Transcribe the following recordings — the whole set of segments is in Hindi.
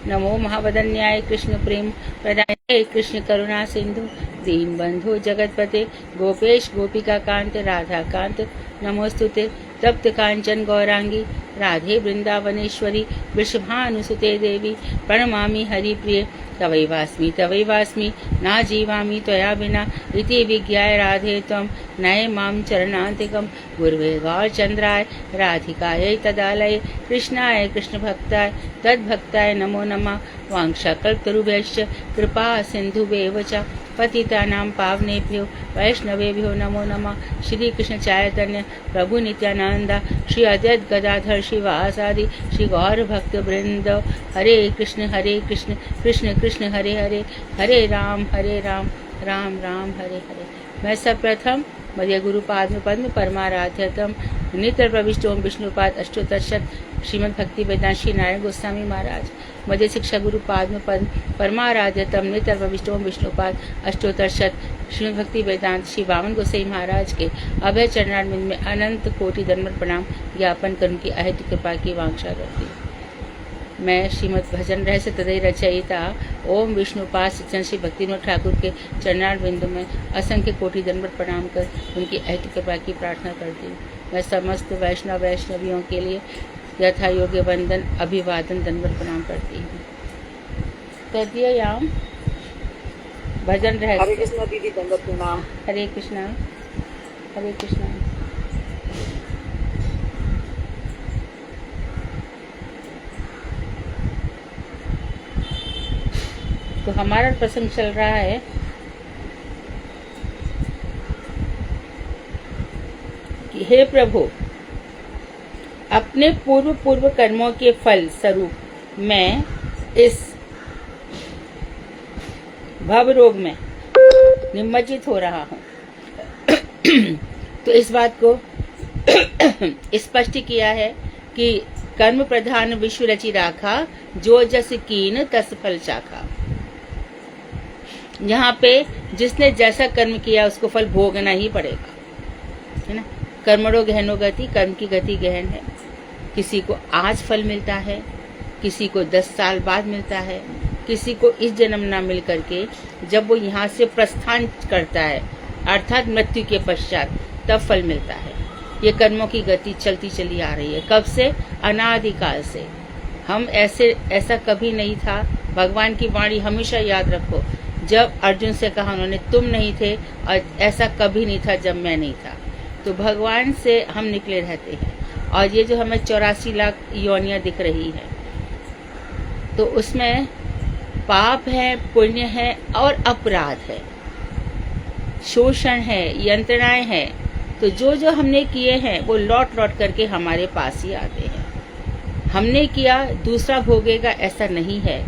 नमो महावदन्याय कृष्ण प्रेम प्रदाय कृष्ण करुणा सिंधु दीन बंधु जगतपते गोपेश गोपिका कांत राधा कांत नमोस्तुते तप्त कांचन गौरांगी राधे वृंदावनेश्वरी वृषभानुसुते देवी प्रणमामि हरिप्रिय तवैवास्मि ना जीवामि त्वया विना इति विज्ञाय राधे त्वं नये मां चरणान्तिकं गुरुवे गौरचन्द्राय राधिकायै तदालये कृष्णाय कृष्णभक्ताय तद्भक्ताय नमो नमः वाञ्छाकल्पतरुभ्यश्च कृपा सिन्धुभ्येव च पतितानां पावनेभ्यो वैष्णवेभ्यो नमो नमः। श्री कृष्ण चैतन्य प्रभु नित्यानंद श्री अद्वैत गदाधर श्रीवासादि श्री गौर भक्त वृंद हरे कृष्ण कृष्ण कृष्ण हरे हरे हरे राम राम राम हरे हरे। मैं सर्वप्रथम मध्य गुरु पाद्म पद्म परमाराध्यतम नित्य प्रविष्टोम विष्णुपाद अष्टोत्तरशत श्रीमद् भक्ति वेदांत श्री नारायण गोस्वामी महाराज मध्य शिक्षा गुरु पाद्म पद्म परमाराध्यतम नित्य प्रविष्टोम विष्णुपाद अष्टोत्तरशत श्रीमद् भक्ति वेदांत श्री वामन गोसाई महाराज के अभय चरणारविंद में अनंत कोटि दंडवत प्रणाम ज्ञापन कर उनकी अहेतु कृपा की वांछा करती हूँ। मैं श्रीमद् भजन रहस्य तदय रचयिता ओम विष्णुपाद सच्चन श्री भक्तिविनोद ठाकुर के चरणारविंद में असंख्य कोटि दंडवत प्रणाम कर उनकी अहेतु कृपा की प्रार्थना करती हूँ। मैं समस्त वैष्णवियों के लिए यथा योग्य वंदन अभिवादन दंडवत प्रणाम करती हूँ। तदीयाम भजन रहस्य। हरे कृष्णा दीदी दंडवत प्रणाम। हरे कृष्णा हरे कृष्णा। तो हमारा प्रसंग चल रहा है कि हे प्रभु, अपने पूर्व कर्मों के फल स्वरूप मैं इस भव रोग में निमज्जित हो रहा हूँ। तो इस बात को स्पष्ट किया है कि कर्म प्रधान विश्व रचि राखा, जो जस कीन तस फल चाखा। यहाँ पे जिसने जैसा कर्म किया उसको फल भोगना ही पड़ेगा, है ना। कर्मणो गहनो गति, कर्म की गति गहन है। किसी को आज फल मिलता है, किसी को 10 साल बाद मिलता है, किसी को इस जन्म ना मिल करके जब वो यहाँ से प्रस्थान करता है अर्थात मृत्यु के पश्चात तब फल मिलता है। ये कर्मों की गति चलती चली आ रही है कब से? अनादिकाल से। हम ऐसा कभी नहीं था। भगवान की वाणी हमेशा याद रखो, जब अर्जुन से कहा उन्होंने तुम नहीं थे, और ऐसा कभी नहीं था जब मैं नहीं था। तो भगवान से हम निकले रहते हैं। और ये जो हमें 84 लाख योनियां दिख रही हैं, तो उसमें पाप है, पुण्य है और अपराध है, शोषण है, यंत्रणाएं हैं। तो जो हमने किए हैं वो लौट करके हमारे पास ही आते हैं। हमने किया दूसरा भोगेगा ऐसा नहीं है।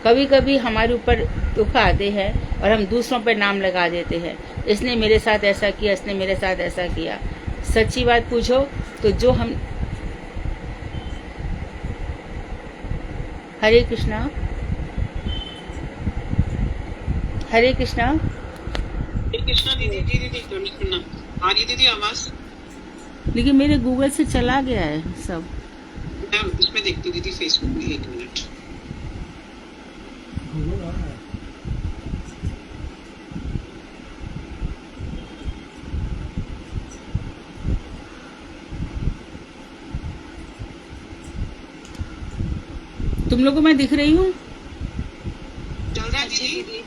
कभी कभी हमारे ऊपर दुख आते हैं और हम दूसरों पर नाम लगा देते हैं, इसने मेरे साथ ऐसा किया, इसने मेरे साथ ऐसा किया। सच्ची बात पूछो तो जो हम हरे कृष्णा हरे कृष्णा दीदी आ रही दीदी आवाज? लेकिन मेरे गूगल से चला गया है सब। मैं इसमें देखती हूँ दीदी फेसबुक में। 1 मिनट। तुम लोगों को मैं दिख रही हूँ? चल रहा है दीदी।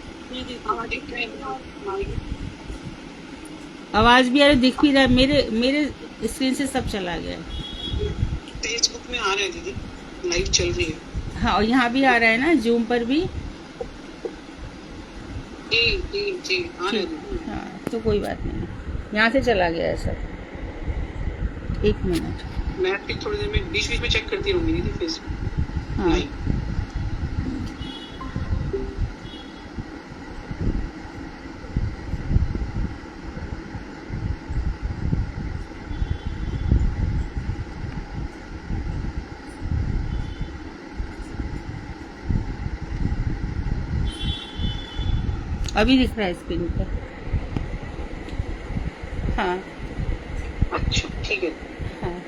आवाज भी आ रही, दिख भी रहा है। मेरे स्क्रीन से सब चला गया है। फेसबुक में आ रहा है दीदी, लाइव चल रही है। हाँ, और यहाँ भी आ रहा है ना, जूम पर भी। जी आ रहा है। हाँ, तो कोई बात नहीं, यहाँ से चला गया है सब। 1 मिनट, मैं फिर थोड़ी देर में बीच में चेक करती रहूंगी दीदी फेसबुक। हाँ। अभी दिख रहा है स्क्रीन पर। हाँ अच्छा ठीक है। हाँ,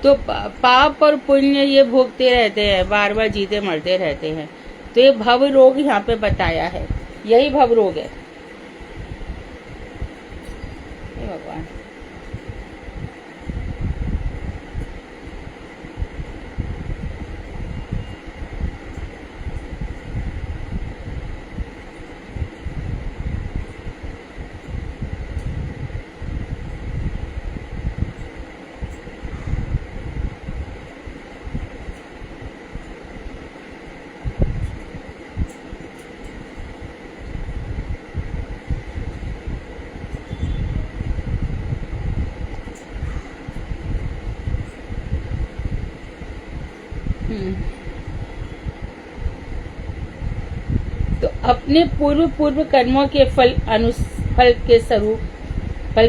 तो पाप और पुण्य ये भोगते रहते हैं, बार बार जीते मरते रहते हैं। तो ये भव रोग यहाँ पे बताया है, यही भव रोग है। हे भगवान, तो अपने पूर्व कर्मों के फल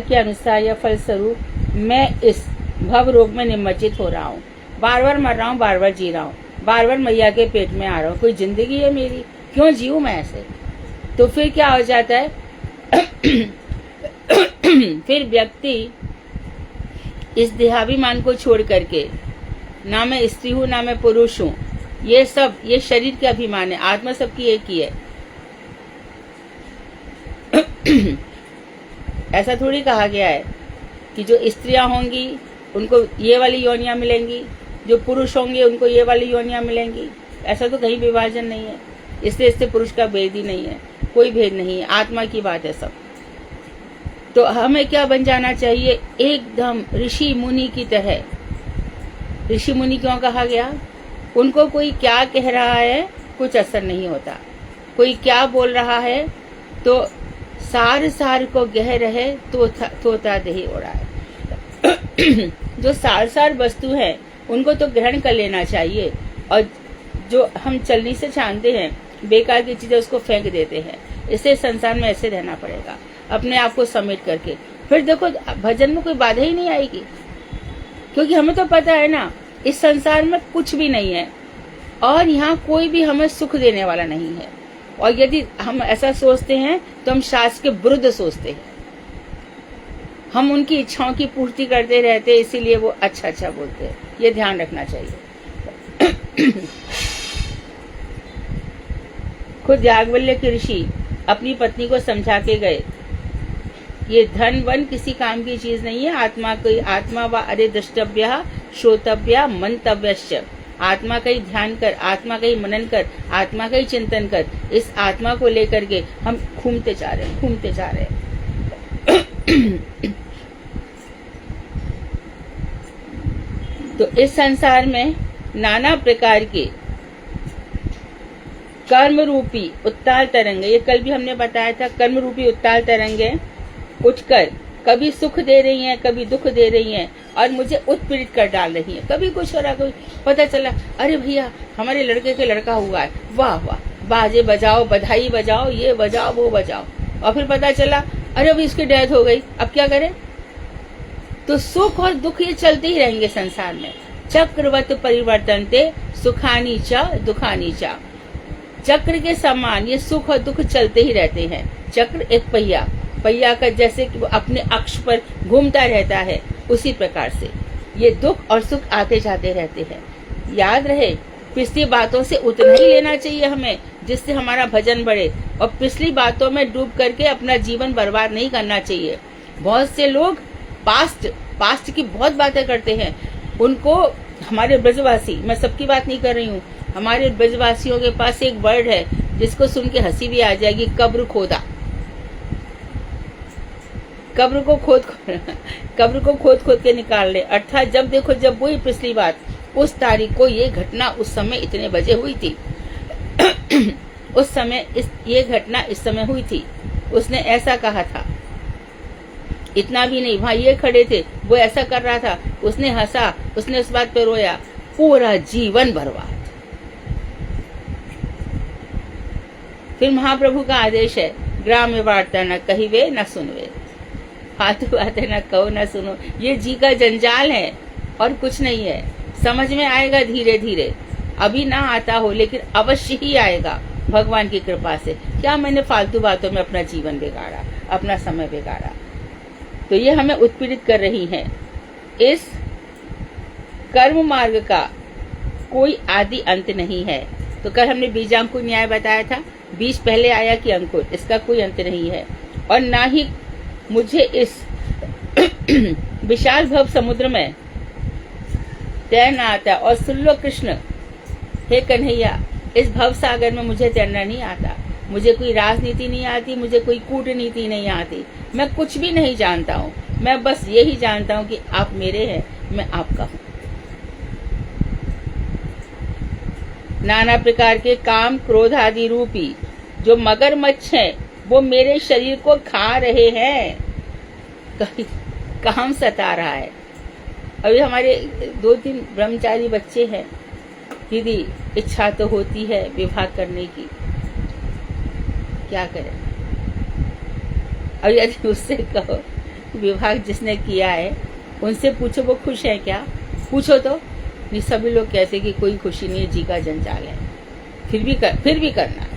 के अनुसार या फल स्वरूप मैं इस भव रोग में निमज्जित हो रहा हूँ। बार बार मर रहा हूँ, बार बार जी रहा हूँ, बार बार मैया के पेट में आ रहा हूँ। कोई जिंदगी है मेरी? क्यों जीऊँ मैं ऐसे? तो फिर क्या हो जाता है फिर व्यक्ति इस देहाभिमान को छोड़ करके, ना मैं स्त्री हूँ ना मैं पुरुष हूँ, ये शरीर के अभिमान है, आत्मा सबकी एक ही है। ऐसा थोड़ी कहा गया है कि जो स्त्रियां होंगी उनको ये वाली योनियां मिलेंगी, जो पुरुष होंगे उनको ये वाली योनियां मिलेंगी। ऐसा तो कहीं विभाजन नहीं है। इससे पुरुष का भेद ही नहीं है, कोई भेद नहीं है, आत्मा की बात है सब। तो हमें क्या बन जाना चाहिए? एकदम ऋषि मुनि की तरह। ऋषि मुनि क्यों कहा गया? उनको कोई क्या कह रहा है कुछ असर नहीं होता, कोई क्या बोल रहा है तो सार को गह रहे तोता दही उड़ा है। जो सार वस्तु है उनको तो ग्रहण कर लेना चाहिए, और जो हम चलनी से छानते हैं बेकार की चीजें उसको फेंक देते हैं। इसे संसार में ऐसे रहना पड़ेगा, अपने आप को समेट करके। फिर देखो भजन में कोई बाधा ही नहीं आएगी, क्योंकि हमें तो पता है ना इस संसार में कुछ भी नहीं है और यहाँ कोई भी हमें सुख देने वाला नहीं है। और यदि हम ऐसा सोचते हैं तो हम शास्त्र के विरुद्ध सोचते हैं। हम उनकी इच्छाओं की पूर्ति करते रहते हैं, इसीलिए वो अच्छा बोलते हैं। ये ध्यान रखना चाहिए। खुद याज्ञवल्क्य के ऋषि अपनी पत्नी को समझा के गए, ये धन वन किसी काम की चीज नहीं है। आत्मा व अरे द्रष्टव्य श्रोतव्य मंतव्यश्च। आत्मा का ही ध्यान कर, आत्मा का ही मनन कर, आत्मा का ही चिंतन कर। इस आत्मा को लेकर के हम घूमते जा रहे हैं। तो इस संसार में नाना प्रकार के कर्म रूपी उत्ताल तरंगे, ये कल भी हमने बताया था, कर्म रूपी उत्ताल तरंगे उठकर कभी सुख दे रही हैं, कभी दुख दे रही हैं और मुझे उत्पीड़ित कर डाल रही हैं। कभी कुछ हो रहा, कोई पता चला अरे भैया हमारे लड़के के लड़का हुआ है, वाह वाह, बाजे बजाओ, बधाई बजाओ, ये बजाओ वो बजाओ। और फिर पता चला अरे अभी इसकी डेथ हो गई, अब क्या करें? तो सुख और दुख ये चलते ही रहेंगे संसार में। चक्रवत परिवर्तनते सुखानी च दुखानी च। चक्र के समान ये सुख और दुख चलते ही रहते हैं। चक्र एक पहिया का जैसे कि वो अपने अक्ष पर घूमता रहता है, उसी प्रकार से ये दुख और सुख आते जाते रहते हैं। याद रहे, पिछली बातों से उतना ही लेना चाहिए हमें जिससे हमारा भजन बढ़े, और पिछली बातों में डूब करके अपना जीवन बर्बाद नहीं करना चाहिए। बहुत से लोग पास्ट की बहुत बातें करते हैं। उनको हमारे ब्रजवासी, मैं सबकी बात नहीं कर रही हूँ, हमारे ब्रजवासियों के पास एक वर्ड है जिसको सुन के हंसी भी आ जाएगी, कब्र खोदा। कब्र को खोद के निकाल ले। अर्थात जब देखो, जब वही पिछली बात, उस तारीख को ये घटना उस समय इतने बजे हुई थी, उस समय ये घटना इस समय हुई थी, उसने ऐसा कहा था। इतना भी नहीं, वहां ये खड़े थे, वो ऐसा कर रहा था, उसने हंसा, उसने उस बात पे रोया, पूरा जीवन बर्बाद। फिर महाप्रभु का आदेश है, ग्राम्य वार्ता न कहिवे न सुनवे। फालतू बातें न कहो न सुनो। ये जी का जंजाल है और कुछ नहीं है। समझ में आएगा धीरे धीरे, अभी ना आता हो लेकिन अवश्य ही आएगा भगवान की कृपा से। क्या मैंने फालतू बातों में अपना जीवन बिगाड़ा, अपना समय बिगाड़ा? तो ये हमें उत्पीड़ित कर रही हैं। इस कर्म मार्ग का कोई आदि अंत नहीं है। तो कल हमने बीजांकुर न्याय बताया था, बीज पहले आया कि अंकुर, इसका कोई अंत नहीं है। और ना ही मुझे इस विशाल भव समुद्र में तैरना आता। और सुन लो कृष्ण, हे कन्हैया, इस भव सागर में मुझे तैरना नहीं आता। मुझे कोई राजनीति नहीं आती, मुझे कोई कूटनीति नहीं आती, मैं कुछ भी नहीं जानता हूँ। मैं बस यही जानता हूँ कि आप मेरे हैं, मैं आपका हूँ। नाना प्रकार के काम क्रोध आदि रूपी जो मगरमच्छ हैं, वो मेरे शरीर को खा रहे हैं। काम सता रहा है। अभी हमारे 2-3 ब्रह्मचारी बच्चे हैं, दीदी इच्छा तो होती है विवाह करने की, क्या करें। और यदि उससे कहो विवाह जिसने किया है उनसे पूछो वो खुश है क्या, पूछो तो नहीं। सभी लोग कहते कि कोई खुशी नहीं है, जी का जंजाल है, फिर भी करना है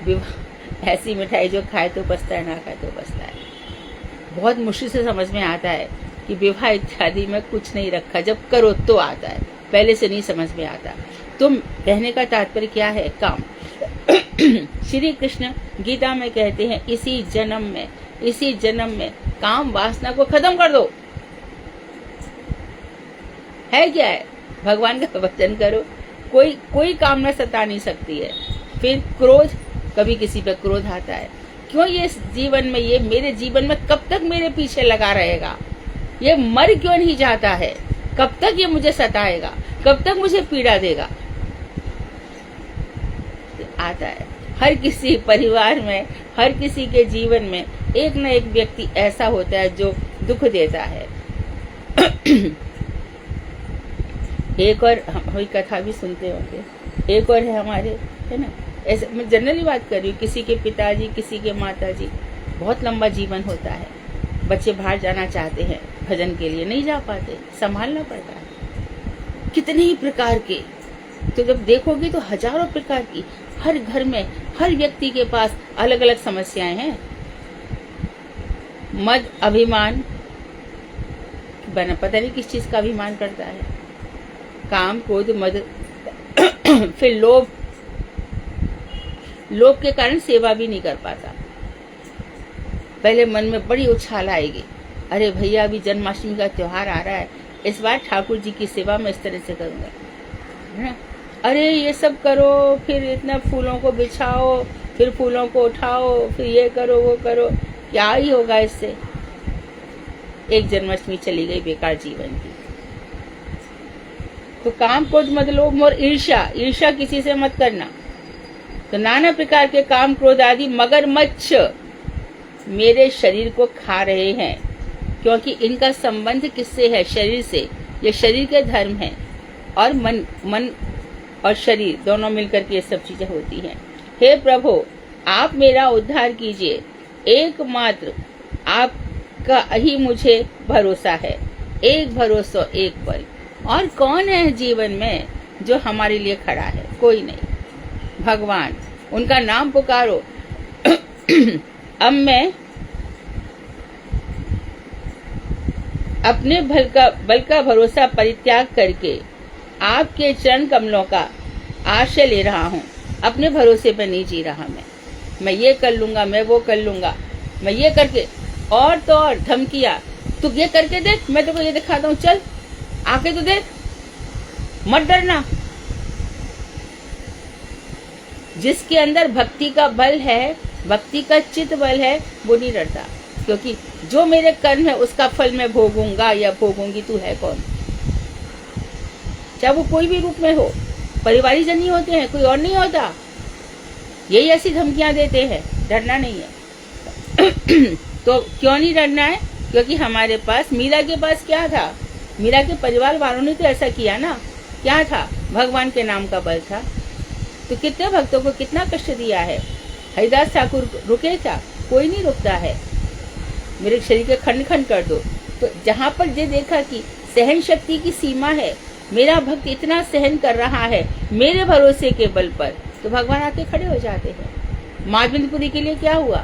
विवाह। ऐसी मिठाई जो खाए तो बसता है, ना खाए तो बसता है। बहुत मुश्किल से समझ में आता है कि विवाह इत्यादि में कुछ नहीं रखा, जब करो तो आता है, पहले से नहीं समझ में आता। तुम कहने का तात्पर्य क्या है, काम। श्री कृष्ण गीता में कहते हैं इसी जन्म में काम वासना को खत्म कर दो। है क्या है, भगवान का भजन करो, कोई कामना सता नहीं सकती है। फिर क्रोध, कभी किसी पे क्रोध आता है, क्यों ये जीवन में, ये मेरे जीवन में कब तक मेरे पीछे लगा रहेगा, ये मर क्यों नहीं जाता है, कब तक ये मुझे सताएगा, कब तक मुझे पीड़ा देगा, आता है। हर किसी परिवार में, हर किसी के जीवन में एक न एक व्यक्ति ऐसा होता है जो दुख देता है। एक और हम कथा भी सुनते होंगे, एक और है हमारे, है ना, ऐसे मैं जनरली बात कर रही हूँ, किसी के पिताजी, किसी के माताजी, बहुत लंबा जीवन होता है, बच्चे बाहर जाना चाहते हैं भजन के लिए, नहीं जा पाते, संभालना पड़ता है। कितने ही प्रकार के, तो जब देखोगे तो हजारों प्रकार की, हर घर में हर व्यक्ति के पास अलग अलग समस्याएं हैं। मद, अभिमान, बना पता नहीं किस चीज का अभिमान करता है, काम, क्रोध, मद, फिर लोभ के कारण सेवा भी नहीं कर पाता। पहले मन में बड़ी उछाल आएगी, अरे भैया अभी जन्माष्टमी का त्योहार आ रहा है, इस बार ठाकुर जी की सेवा मैं इस तरह से करूंगा, है ना। अरे ये सब करो, फिर इतना फूलों को बिछाओ, फिर फूलों को उठाओ, फिर ये करो वो करो, क्या ही होगा इससे। एक जन्माष्टमी चली गई बेकार जीवन की। तो काम, क्रोध, मद, लोभ और ईर्ष्या किसी से मत करना। तो नाना प्रकार के काम, क्रोध आदि मगरमच्छ मेरे शरीर को खा रहे हैं, क्योंकि इनका संबंध किससे है, शरीर से। ये शरीर के धर्म है, और मन और शरीर दोनों मिलकर के ये सब चीजें होती हैं। हे प्रभु, आप मेरा उद्धार कीजिए, एकमात्र आपका ही मुझे भरोसा है, एक भरोसा एक बल। और कौन है जीवन में जो हमारे लिए खड़ा है, कोई नहीं, भगवान, उनका नाम पुकारो। अब मैं अपने बल का भरोसा परित्याग करके आपके चरण कमलों का आश्रय ले रहा हूँ। अपने भरोसे पर नहीं जी रहा मैं ये कर लूंगा, मैं वो कर लूंगा, मैं ये करके, और तो और धमकिया, तू ये करके देख, मैं तुझको ये दिखाता हूँ, चल आके तो देख, मत डरना। जिसके अंदर भक्ति का बल है, भक्ति का चित्त बल है, वो नहीं डरता, क्योंकि जो मेरे कर्म है उसका फल मैं भोगूंगा या भोगूंगी, तू है कौन। चाहे वो कोई भी रूप में हो, परिवारी जन ही होते हैं, कोई और नहीं होता। यही ऐसी धमकियां देते हैं, डरना नहीं है। तो क्यों नहीं डरना है, क्योंकि हमारे पास, मीरा के पास क्या था, मीरा के परिवार वालों ने तो ऐसा किया ना, क्या था, भगवान के नाम का बल था। तो कितने भक्तों को कितना कष्ट दिया है। हरिदास ठाकुर रुके था, कोई नहीं रुकता है, मेरे शरीर के खंड खंड कर दो। तो जहाँ पर ये देखा कि सहन शक्ति की सीमा है, मेरा भक्त इतना सहन कर रहा है मेरे भरोसे के बल पर, तो भगवान आके खड़े हो जाते हैं। माधवेंद्रपुरी के लिए क्या हुआ,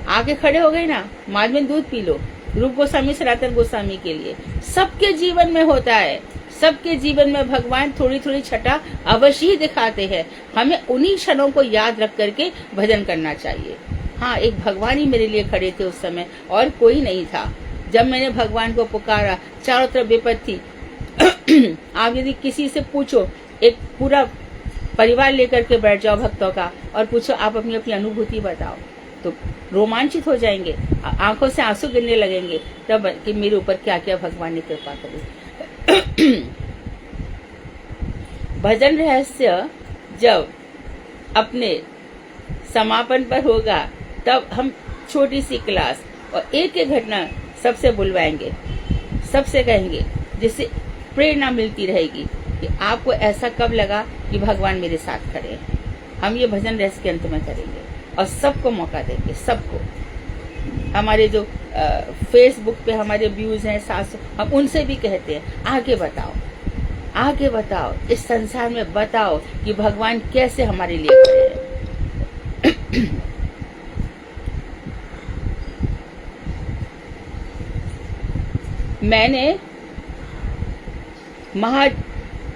आके खड़े हो गए ना, माधवेंद्र दूध पी लो। रूप गोस्वामी, सनातन गोस्वामी के लिए सबके जीवन में होता है, सबके जीवन में भगवान थोड़ी थोड़ी छटा अवश्य ही दिखाते हैं। हमें उन्हीं क्षणों को याद रख करके भजन करना चाहिए। हाँ, एक भगवान ही मेरे लिए खड़े थे उस समय, और कोई नहीं था। जब मैंने भगवान को पुकारा, चारों तरफ विपत्ति थी। आप यदि किसी से पूछो, एक पूरा परिवार लेकर के बैठ जाओ भक्तों का और पूछो आप अपनी अपनी अनुभूति बताओ, तो रोमांचित हो जाएंगे, आंखों से आंसू गिरने लगेंगे तब कि मेरे ऊपर क्या क्या भगवान ने कृपा करी। भजन रहस्य जब अपने समापन पर होगा तब हम छोटी सी क्लास और एक एक घटना सबसे बुलवाएंगे, सबसे कहेंगे, जिससे प्रेरणा मिलती रहेगी कि आपको ऐसा कब लगा कि भगवान मेरे साथ खड़े हैं। हम ये भजन रहस्य के अंत में करेंगे और सबको मौका देंगे, सबको। हमारे जो फेसबुक पे हमारे व्यूज हैं 700, हम उनसे भी कहते हैं आगे बताओ, आगे बताओ, इस संसार में बताओ कि भगवान कैसे हमारे लिए खड़े हैं।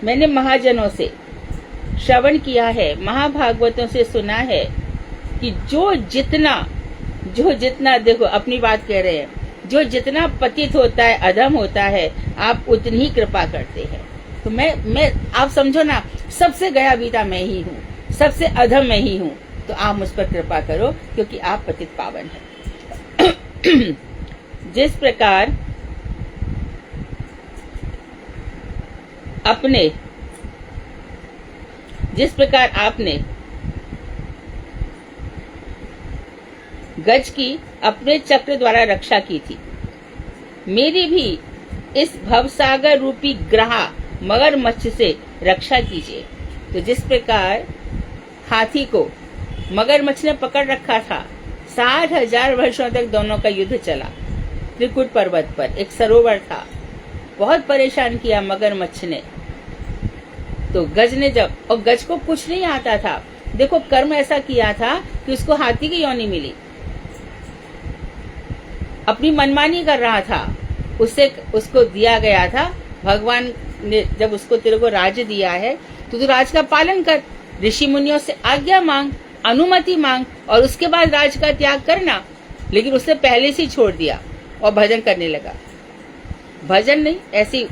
मैंने महाजनों से श्रवण किया है, महाभागवतों से सुना है कि जो जितना देखो अपनी बात कह रहे हैं, जो जितना पतित होता है, अधम होता है, आप उतनी ही कृपा करते हैं। तो मैं आप समझो ना, सबसे गया बीता मैं ही हूँ, सबसे अधम मैं ही हूँ, तो आप मुझ पर कृपा करो क्योंकि आप पतित पावन हैं। जिस प्रकार आपने गज की अपने चक्र द्वारा रक्षा की थी, मेरी भी इस भवसागर रूपी ग्रहा मगरमच्छ से रक्षा कीजिए। तो जिस प्रकार हाथी को मगरमच्छ ने पकड़ रखा था, 60,000 वर्षों तक दोनों का युद्ध चला। त्रिकुट पर्वत पर एक सरोवर था, बहुत परेशान किया मगरमच्छ ने। तो गज ने और गज को कुछ नहीं आता था, देखो कर्म ऐसा किया था कि उसको हाथी की योनि मिली, अपनी मनमानी कर रहा था, उसको दिया गया था भगवान ने, जब उसको तेरे को राज्य दिया है तो तू राज का पालन कर, ऋषि मुनियों से आज्ञा मांग, अनुमति मांग और उसके बाद राज का त्याग करना। लेकिन उसने पहले से छोड़ दिया और भजन करने लगा, भजन नहीं ऐसी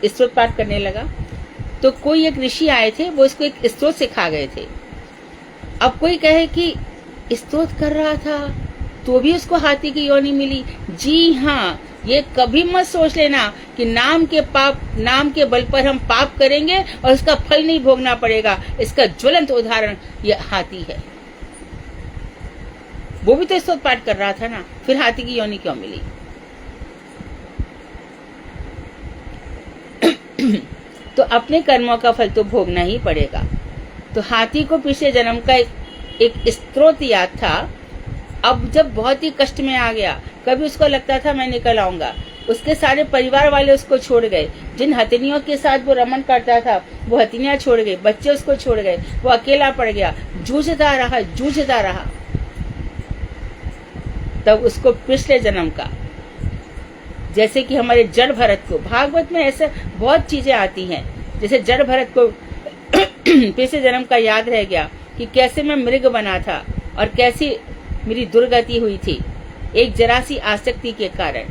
स्तोत्र पाठ करने लगा। तो कोई एक ऋषि आए थे, वो उसको एक स्तोत्र सिखा गए थे। अब कोई कहे कि स्तोत्र कर रहा था तो भी उसको हाथी की योनि मिली। जी हाँ, ये कभी मत सोच लेना कि नाम के बल पर हम पाप करेंगे और उसका फल नहीं भोगना पड़ेगा। इसका ज्वलंत उदाहरण ये हाथी है। वो भी तो स्तोत्र पाठ कर रहा था ना, फिर हाथी की योनि क्यों मिली? तो अपने कर्मों का फल तो भोगना ही पड़ेगा। तो हाथी को पिछले जन्म का एक स्त्रोत याद था। अब जब बहुत ही कष्ट में आ गया, कभी उसको लगता था मैं निकल आऊंगा, उसके सारे परिवार वाले उसको छोड़ गए। जिन हथिनियों के साथ वो रमन करता था वो हथिनियां छोड़ गई, बच्चे उसको छोड़ गए, वो अकेला पड़ गया, जूझता रहा। तब उसको पिछले जन्म का, जैसे कि हमारे जड़ भरत को, भागवत में ऐसे बहुत चीजें आती हैं, जैसे जड़ भरत को पिछले जन्म का याद रह गया कि कैसे मैं मृग बना था और कैसी मेरी दुर्गति हुई थी एक जरा सी आसक्ति के कारण।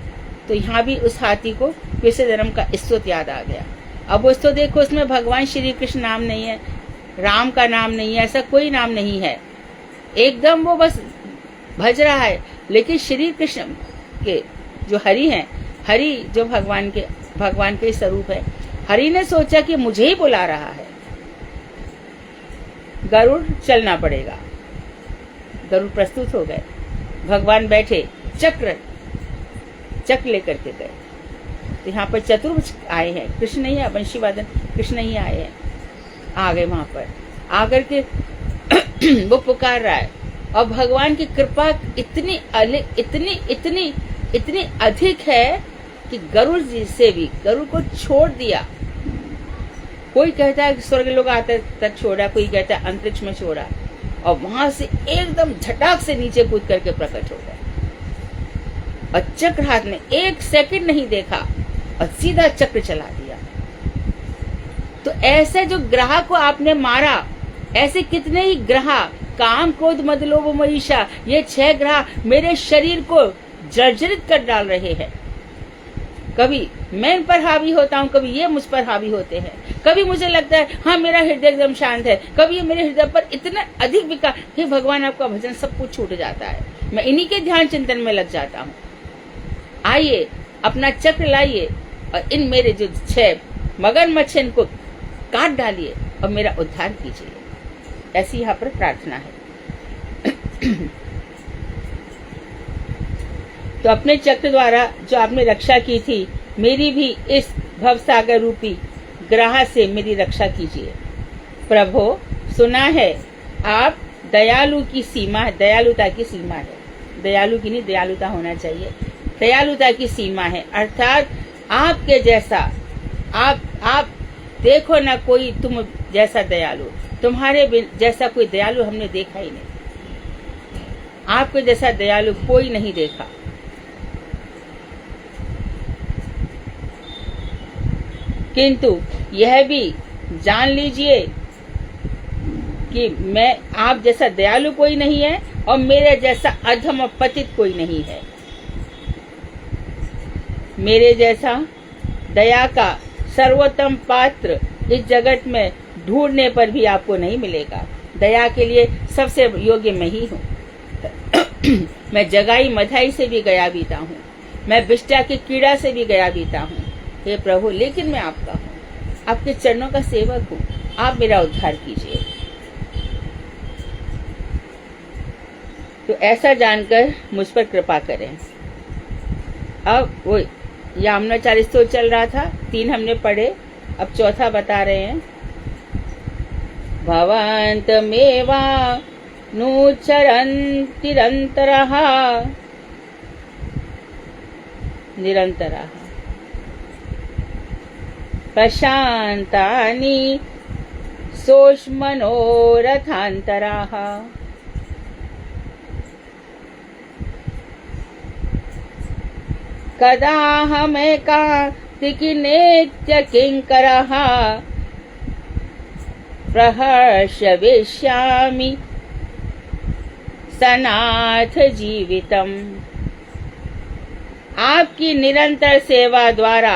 तो यहाँ भी उस हाथी को पिछले जन्म का स्तोत्र याद आ गया। अब वो तो देखो, उसमें भगवान श्री कृष्ण नाम नहीं है, राम का नाम नहीं है, ऐसा कोई नाम नहीं है, एकदम वो बस भज रहा है। लेकिन श्री कृष्ण के जो हरि हैं, हरि जो भगवान के स्वरूप है, हरि ने सोचा कि मुझे ही बुला रहा है, गरुड़ चलना पड़ेगा। गरुड़ प्रस्तुत हो गए, भगवान बैठे, चक्र लेकर के गए। तो यहाँ पर चतुर्भुज आए हैं, कृष्ण नहीं है, वंशीवादन कृष्ण ही आए हैं, आ गए वहां पर आकर के वो पुकार रहा है। और भगवान की कृपा इतनी अधिक है कि गरुड़ जी से भी गरुड़ को छोड़ दिया। कोई कहता है स्वर्ग लोग आते तक छोड़ा, कोई कहता है अंतरिक्ष में छोड़ा, और वहां से एकदम झटाक से नीचे कूद करके प्रकट हो गए। और चक्र हाथ में, 1 सेकंड नहीं देखा और सीधा चक्र चला दिया। तो ऐसे जो ग्रह को आपने मारा, ऐसे कितने ही ग्रह, काम क्रोध मद लोभ मोह, ये 6 ग्रह मेरे शरीर को जर्जरित कर डाल रहे हैं। कभी मैं इन पर हावी होता हूँ, कभी ये मुझ पर हावी होते हैं। कभी मुझे लगता है हाँ मेरा हृदय एकदम शांत है, कभी ये मेरे हृदय पर इतना अधिक विकार, हे भगवान आपका भजन, सब कुछ छूट जाता है। मैं इन्हीं के ध्यान चिंतन में लग जाता हूँ। आइए अपना चक्र लाइए और इन मेरे जो 6 मगरमच्छ इनको काट डालिए और मेरा उद्धार कीजिए। ऐसी यहाँ पर प्रार्थना है। तो अपने चक्र द्वारा जो आपने रक्षा की थी, मेरी भी इस भवसागर रूपी ग्रह से मेरी रक्षा कीजिए। प्रभो, सुना है आप दयालु की सीमा, दयालुता की सीमा है, दयालु की नहीं, दयालुता होना चाहिए, दयालुता की सीमा है। अर्थात आपके जैसा, आप देखो ना कोई तुम जैसा दयालु, तुम्हारे जैसा कोई दयालु हमने देखा ही नहीं, आपके जैसा दयालु कोई नहीं देखा। किंतु यह भी जान लीजिए कि मैं, आप जैसा दयालु कोई नहीं है और मेरे जैसा अधम और पतित कोई नहीं है। मेरे जैसा दया का सर्वोत्तम पात्र इस जगत में ढूंढने पर भी आपको नहीं मिलेगा। दया के लिए सबसे योग्य मैं ही हूँ। मैं जगाई मधाई से भी गया बीता हूँ, मैं बिष्टा की कीड़ा से भी गया बीता हूँ। हे प्रभु, लेकिन मैं आपका हूँ, आपके चरणों का सेवक हूँ, आप मेरा उद्धार कीजिए। तो ऐसा जानकर मुझ पर कृपा करें। अब वो यामुनाचार्य स्तोत्र चल रहा था, 3 हमने पढ़े, अब चौथा बता रहे हैं। भवन्तमेवा नुचरन्तिरन्तरः निरन्तरः प्रशान्तानि सोष्मनोरथान्तराः कदाहमेकान्तिकी नित्यकिङ्करः प्रहर्षयिष्यामि सनाथ जीवितम्। आपकी निरंतर सेवा द्वारा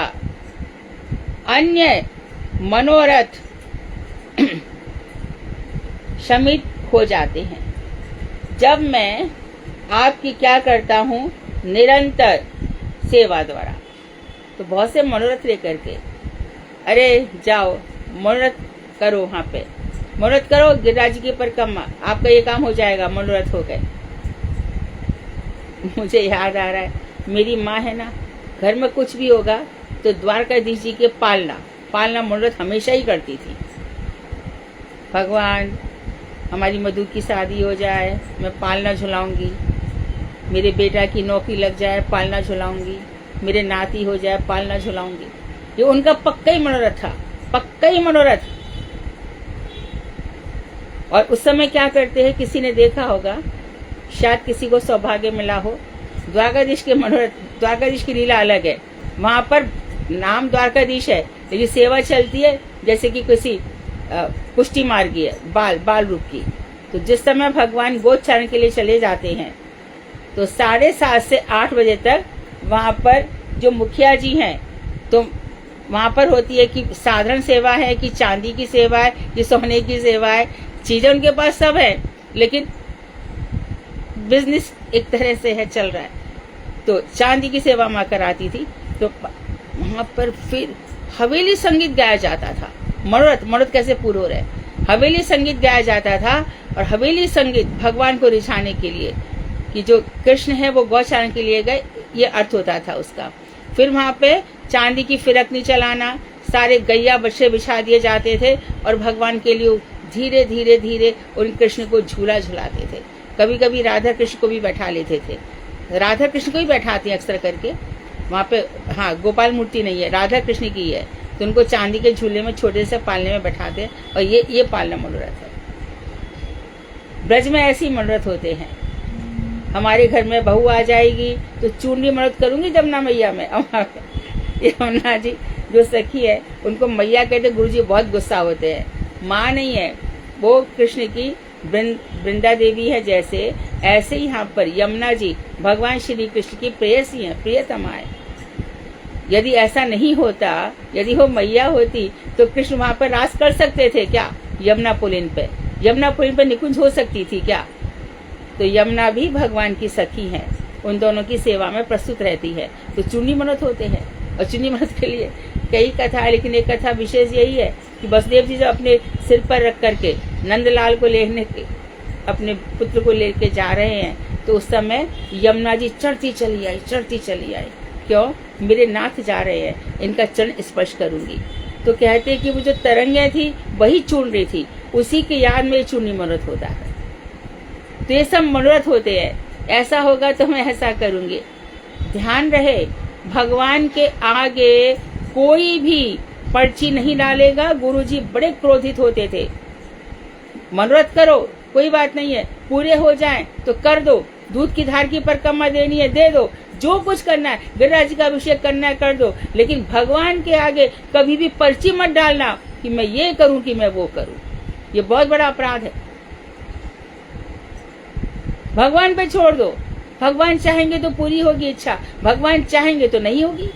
अन्य मनोरथ शमित हो जाते हैं। जब मैं आपकी क्या करता हूँ, निरंतर सेवा द्वारा, तो बहुत से मनोरथ लेकर के, अरे जाओ मनोरथ करो, वहाँ पे मनोरथ करो, गिरिराज जी की परिक्रमा, आपका ये काम हो जाएगा, मनोरथ हो गए। मुझे याद आ रहा है, मेरी माँ है ना, घर में कुछ भी होगा तो द्वारकाधीश जी के पालना मनोरथ हमेशा ही करती थी। भगवान, हमारी मधु की शादी हो जाए, मैं पालना झुलाऊंगी, मेरे बेटा की नौकरी लग जाए, पालना झुलाऊंगी, मेरे नाती हो जाए, पालना झुलाऊंगी। ये उनका पक्का ही मनोरथ था, पक्का ही मनोरथ। और उस समय क्या करते हैं, किसी ने देखा होगा, शायद किसी को सौभाग्य मिला हो, द्वारकाधीश के मनोरथ, द्वारकाधीश की लीला अलग है। वहां पर नाम द्वारकाधीश है, लेकिन सेवा चलती है जैसे कि किसी पुष्टि मार्गी है, बाल रूप की। तो जिस समय भगवान गोचारण के लिए चले जाते हैं, तो 7:30 से 8 बजे तक वहां पर जो मुखिया जी हैं, तो वहां पर होती है कि साधारण सेवा है, कि चांदी की सेवा है, कि सोने की सेवा है, चीजें उनके पास सब है, लेकिन बिजनेस एक तरह से है, चल रहा है। तो चांदी की सेवा माँ कराती थी। तो वहां पर फिर हवेली संगीत गाया जाता था। मनोरथ कैसे पूरा हो रहा है, हवेली संगीत गाया जाता था। और हवेली संगीत भगवान को रिझाने के लिए, कि जो कृष्ण है वो गौचारण के लिए गए, ये अर्थ होता था उसका। फिर वहां पे चांदी की फिरकनी चलाना, सारे गैया बच्चे बिछा दिए जाते थे और भगवान के लिए धीरे धीरे धीरे उन कृष्ण को झूला झुलाते थे। कभी कभी राधा कृष्ण को भी बैठा लेते थे, राधा कृष्ण को ही बैठाते हैं अक्सर करके वहां पे। हाँ, गोपाल मूर्ति नहीं है, राधा कृष्ण की है, तो उनको चांदी के झूले में छोटे से पालने में बैठाते हैं। और ये पालना मनोरथ है। ब्रज में ऐसे ही मनोरथ होते हैं। हमारे घर में बहू आ जाएगी तो चूंडी मनोरथ करूंगी जमुना मैया में, यमुना जी जो सखी है उनको मैया कहते, गुरुजी बहुत गुस्सा होते हैं। माँ नहीं है वो, कृष्ण की वृंदा देवी है जैसे, ऐसे ही यहाँ पर यमुना जी भगवान श्री कृष्ण की प्रेयसी है, प्रियतमा है। यदि ऐसा नहीं होता, यदि वो मैया होती तो कृष्ण वहां पर रास कर सकते थे क्या? यमुना पुलिन पे, यमुना पुलिन पे निकुंज हो सकती थी क्या? तो यमुना भी भगवान की सखी है, उन दोनों की सेवा में प्रस्तुत रहती है। तो चुन्नी मनोत होते हैं, और चुन्नी मनोत के लिए कई कथा है, लेकिन एक कथा विशेष यही है कि वसुदेव जी जब अपने सिर पर रख करके नंदलाल को लेने के, अपने पुत्र को लेके जा रहे हैं, तो उस समय यमुना जी चढ़ती चली आई, चढ़ती चली आई। क्यों? मेरे नाथ जा रहे हैं, इनका चरण स्पर्श करूंगी। तो कहते हैं कि वो जो तरंगें थी वही चून रही थी, उसी के याद में चूनी मनोरथ होता है। तो ये सब मनोरथ होते हैं, ऐसा होगा तो मैं ऐसा करूंगी। ध्यान रहे, भगवान के आगे कोई भी पर्ची नहीं डालेगा। गुरुजी बड़े क्रोधित होते थे। मनोरथ करो, कोई बात नहीं है, पूरे हो जाएं तो कर दो, दूध की धार की परिक्रमा देनी है दे दो, जो कुछ करना है, गिरिराज जी का अभिषेक करना है कर दो, लेकिन भगवान के आगे कभी भी पर्ची मत डालना कि मैं ये करूं कि मैं वो करूं। ये बहुत बड़ा अपराध है। भगवान पे छोड़ दो, भगवान चाहेंगे तो पूरी होगी इच्छा, भगवान चाहेंगे तो नहीं होगी,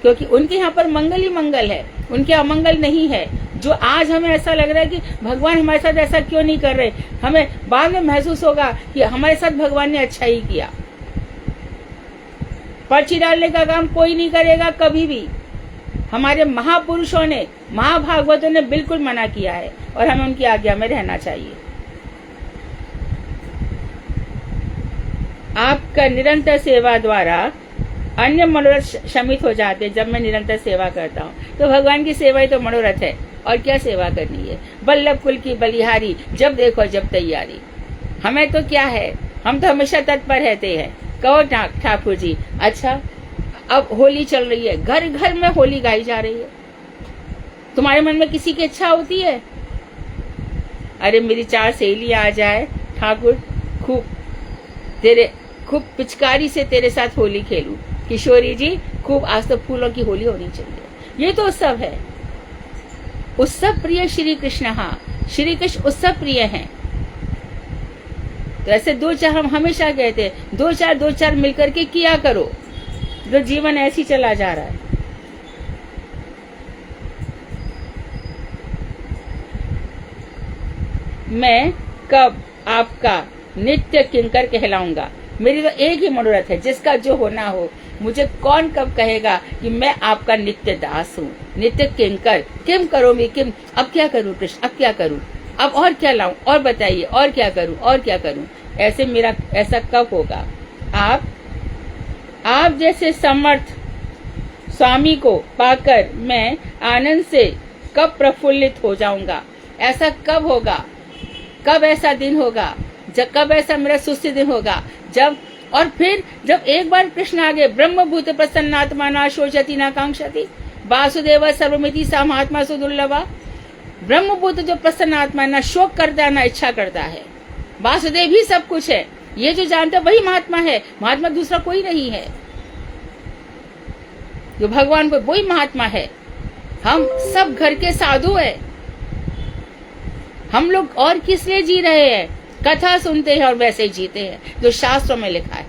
क्योंकि उनके यहाँ पर मंगल ही मंगल है, उनके अमंगल नहीं है। जो आज हमें ऐसा लग रहा है कि भगवान हमारे साथ ऐसा क्यों नहीं कर रहे, हमें बाद में महसूस होगा कि हमारे साथ भगवान ने अच्छा ही किया। पर्ची डालने का काम कोई नहीं करेगा कभी भी। हमारे महापुरुषों ने, महाभागवतों ने बिल्कुल मना किया है, और हमें उनकी आज्ञा में रहना चाहिए। आपका निरंतर सेवा द्वारा अन्य मनोरथ शमित हो जाते हैं। जब मैं निरंतर सेवा करता हूँ तो भगवान की सेवा ही तो मनोरथ है, और क्या सेवा करनी है। बल्लभ कुल की बलिहारी, जब देखो जब तैयारी। हमें तो क्या है, हम तो हमेशा तत्पर रहते हैं। कहो ठाकुर जी, अच्छा अब होली चल रही है, घर घर में होली गाई जा रही है, तुम्हारे मन में किसी की इच्छा होती है? अरे मेरी 4 सहेलियां आ जाए, ठाकुर खूब पिचकारी से तेरे साथ होली खेलूं, किशोरी जी खूब आज तो फूलों की होली होनी चाहिए। ये तो उत्सव है, उत्सव प्रिय श्री कृष्ण। हाँ, श्री कृष्ण उत्सव प्रिय हैं। तो ऐसे 2-4 हम हमेशा कहते हैं, 2-4 मिलकर के किया करो। जो जीवन ऐसी चला जा रहा है। मैं कब आपका नित्य किंकर कहलाऊंगा? मेरी तो एक ही मनोरथ है, जिसका जो होना हो। मुझे कौन कब कहेगा कि मैं आपका नित्य दास हूँ, नित्य किंकर। किम करो मैं किम, अब क्या करूँ कृष्ण, अब क्या करूँ, अब और क्या लाऊं, और बताइए और क्या करूँ, और क्या करूँ। ऐसे मेरा ऐसा कब होगा? आप जैसे समर्थ स्वामी को पाकर मैं आनंद से कब प्रफुल्लित हो जाऊंगा? ऐसा कब होगा? कब ऐसा दिन होगा? कब ऐसा मेरा सुस्त दिन होगा? जब जब एक बार कृष्ण आगे, ब्रह्मभूत प्रसन्नात्मा न शोचति न कांक्षति, वासुदेव सर्वमिति सा महात्मा सुदुर्लभा। ब्रह्मभूत जो प्रसन्न आत्मा न शोक करता है न इच्छा करता है, वासुदेव ही सब कुछ है, ये जो जानता वही महात्मा है। महात्मा दूसरा कोई नहीं है, जो भगवान को वही महात्मा है। हम सब घर के साधु है, हम लोग और किस लिए जी रहे हैं? कथा सुनते हैं और वैसे ही जीते हैं जो शास्त्रों में लिखा है।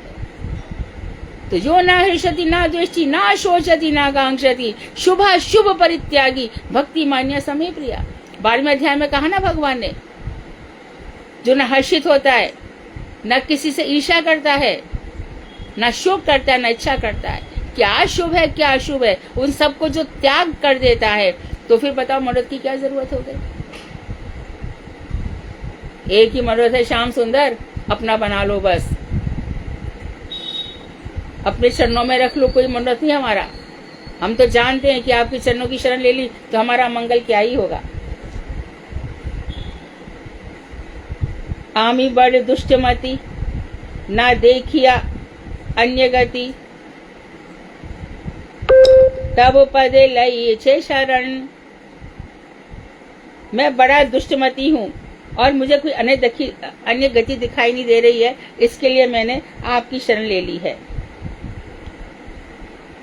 तो जो ना हृष्यति ना द्वेष्टि ना शोचति ना कांक्षति शुभ शुभ परित्यागी भक्ति मान्य समय प्रिया। 12वें अध्याय में कहा ना भगवान ने, जो न हर्षित होता है, न किसी से ईर्ष्या करता है, न शोक करता है, न इच्छा करता है। क्या शुभ है क्या अशुभ है, उन सबको जो त्याग कर देता है, तो फिर बताओ मनोरथ की क्या जरूरत हो गई? एक ही मनोरथ है, श्याम सुंदर अपना बना लो, बस अपने चरणों में रख लो। कोई मनोरथ नहीं हमारा। हम तो जानते हैं कि आपके चरणों की शरण ले ली तो हमारा मंगल क्या ही होगा। आमी बड़ दुष्टमति ना देखिया अन्य गति, तब पदे लई छे शरण। मैं बड़ा दुष्टमती हूँ और मुझे कोई अन्य गति दिखाई नहीं दे रही है, इसके लिए मैंने आपकी शरण ले ली है।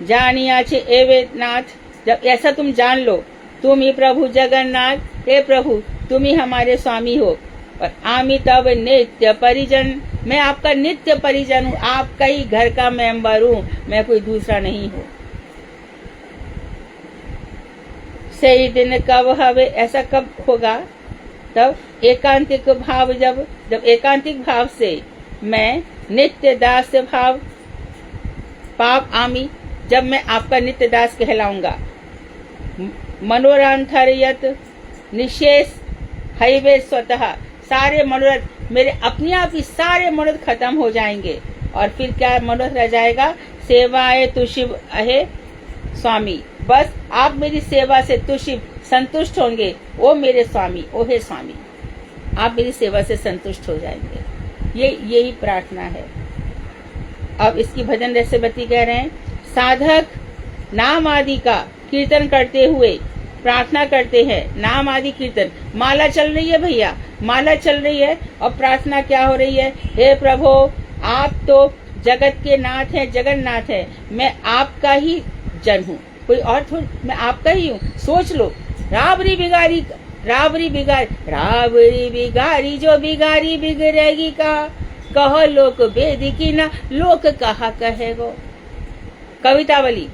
जानिया छे एवे नाथ जब ऐसा तुम जान लो, तुम ही प्रभु जगन्नाथ, हे प्रभु तुम ही हमारे स्वामी हो, और आमी तब नित्य परिजन, मैं आपका नित्य परिजन हूँ, आपका ही घर का मेंबर हूँ, मैं कोई दूसरा नहीं हूँ। सही दिन कब हवे, ऐसा कब होगा? तब एकांतिक भाव, जब एकांतिक भाव से मैं नित्य दास भाव पाप आमी, जब मैं आपका नित्य दास कहलाऊंगा। मनोरांथर्यत निशेष हैवे स्वतः, सारे मनोरथ मेरे अपने आप ही सारे मनोरथ खत्म हो जाएंगे, और फिर क्या मनोरथ रह जाएगा? सेवाए तुशिव अहे स्वामी, बस आप मेरी सेवा से तुशिव संतुष्ट होंगे, ओ मेरे स्वामी, ओ हे स्वामी, आप मेरी सेवा से संतुष्ट हो जाएंगे। यही प्रार्थना है। अब इसकी भजन रसवती कह रहे हैं, साधक नाम आदि का कीर्तन करते हुए प्रार्थना करते हैं। नाम आदि कीर्तन, माला चल रही है भैया, माला चल रही है, और प्रार्थना क्या हो रही है? हे प्रभु आप तो जगत के नाथ हैं, जगन्नाथ हैं, मैं आपका ही जन हूँ, कोई और थोड़ी, मैं आपका ही हूँ। सोच लो, राबरी बिगारी, राबरी बिगारी जो बिगारी बिगड़ेगी कहा, कहो लोक वेदी की ना, लोक कहा कहेगो। कवितावली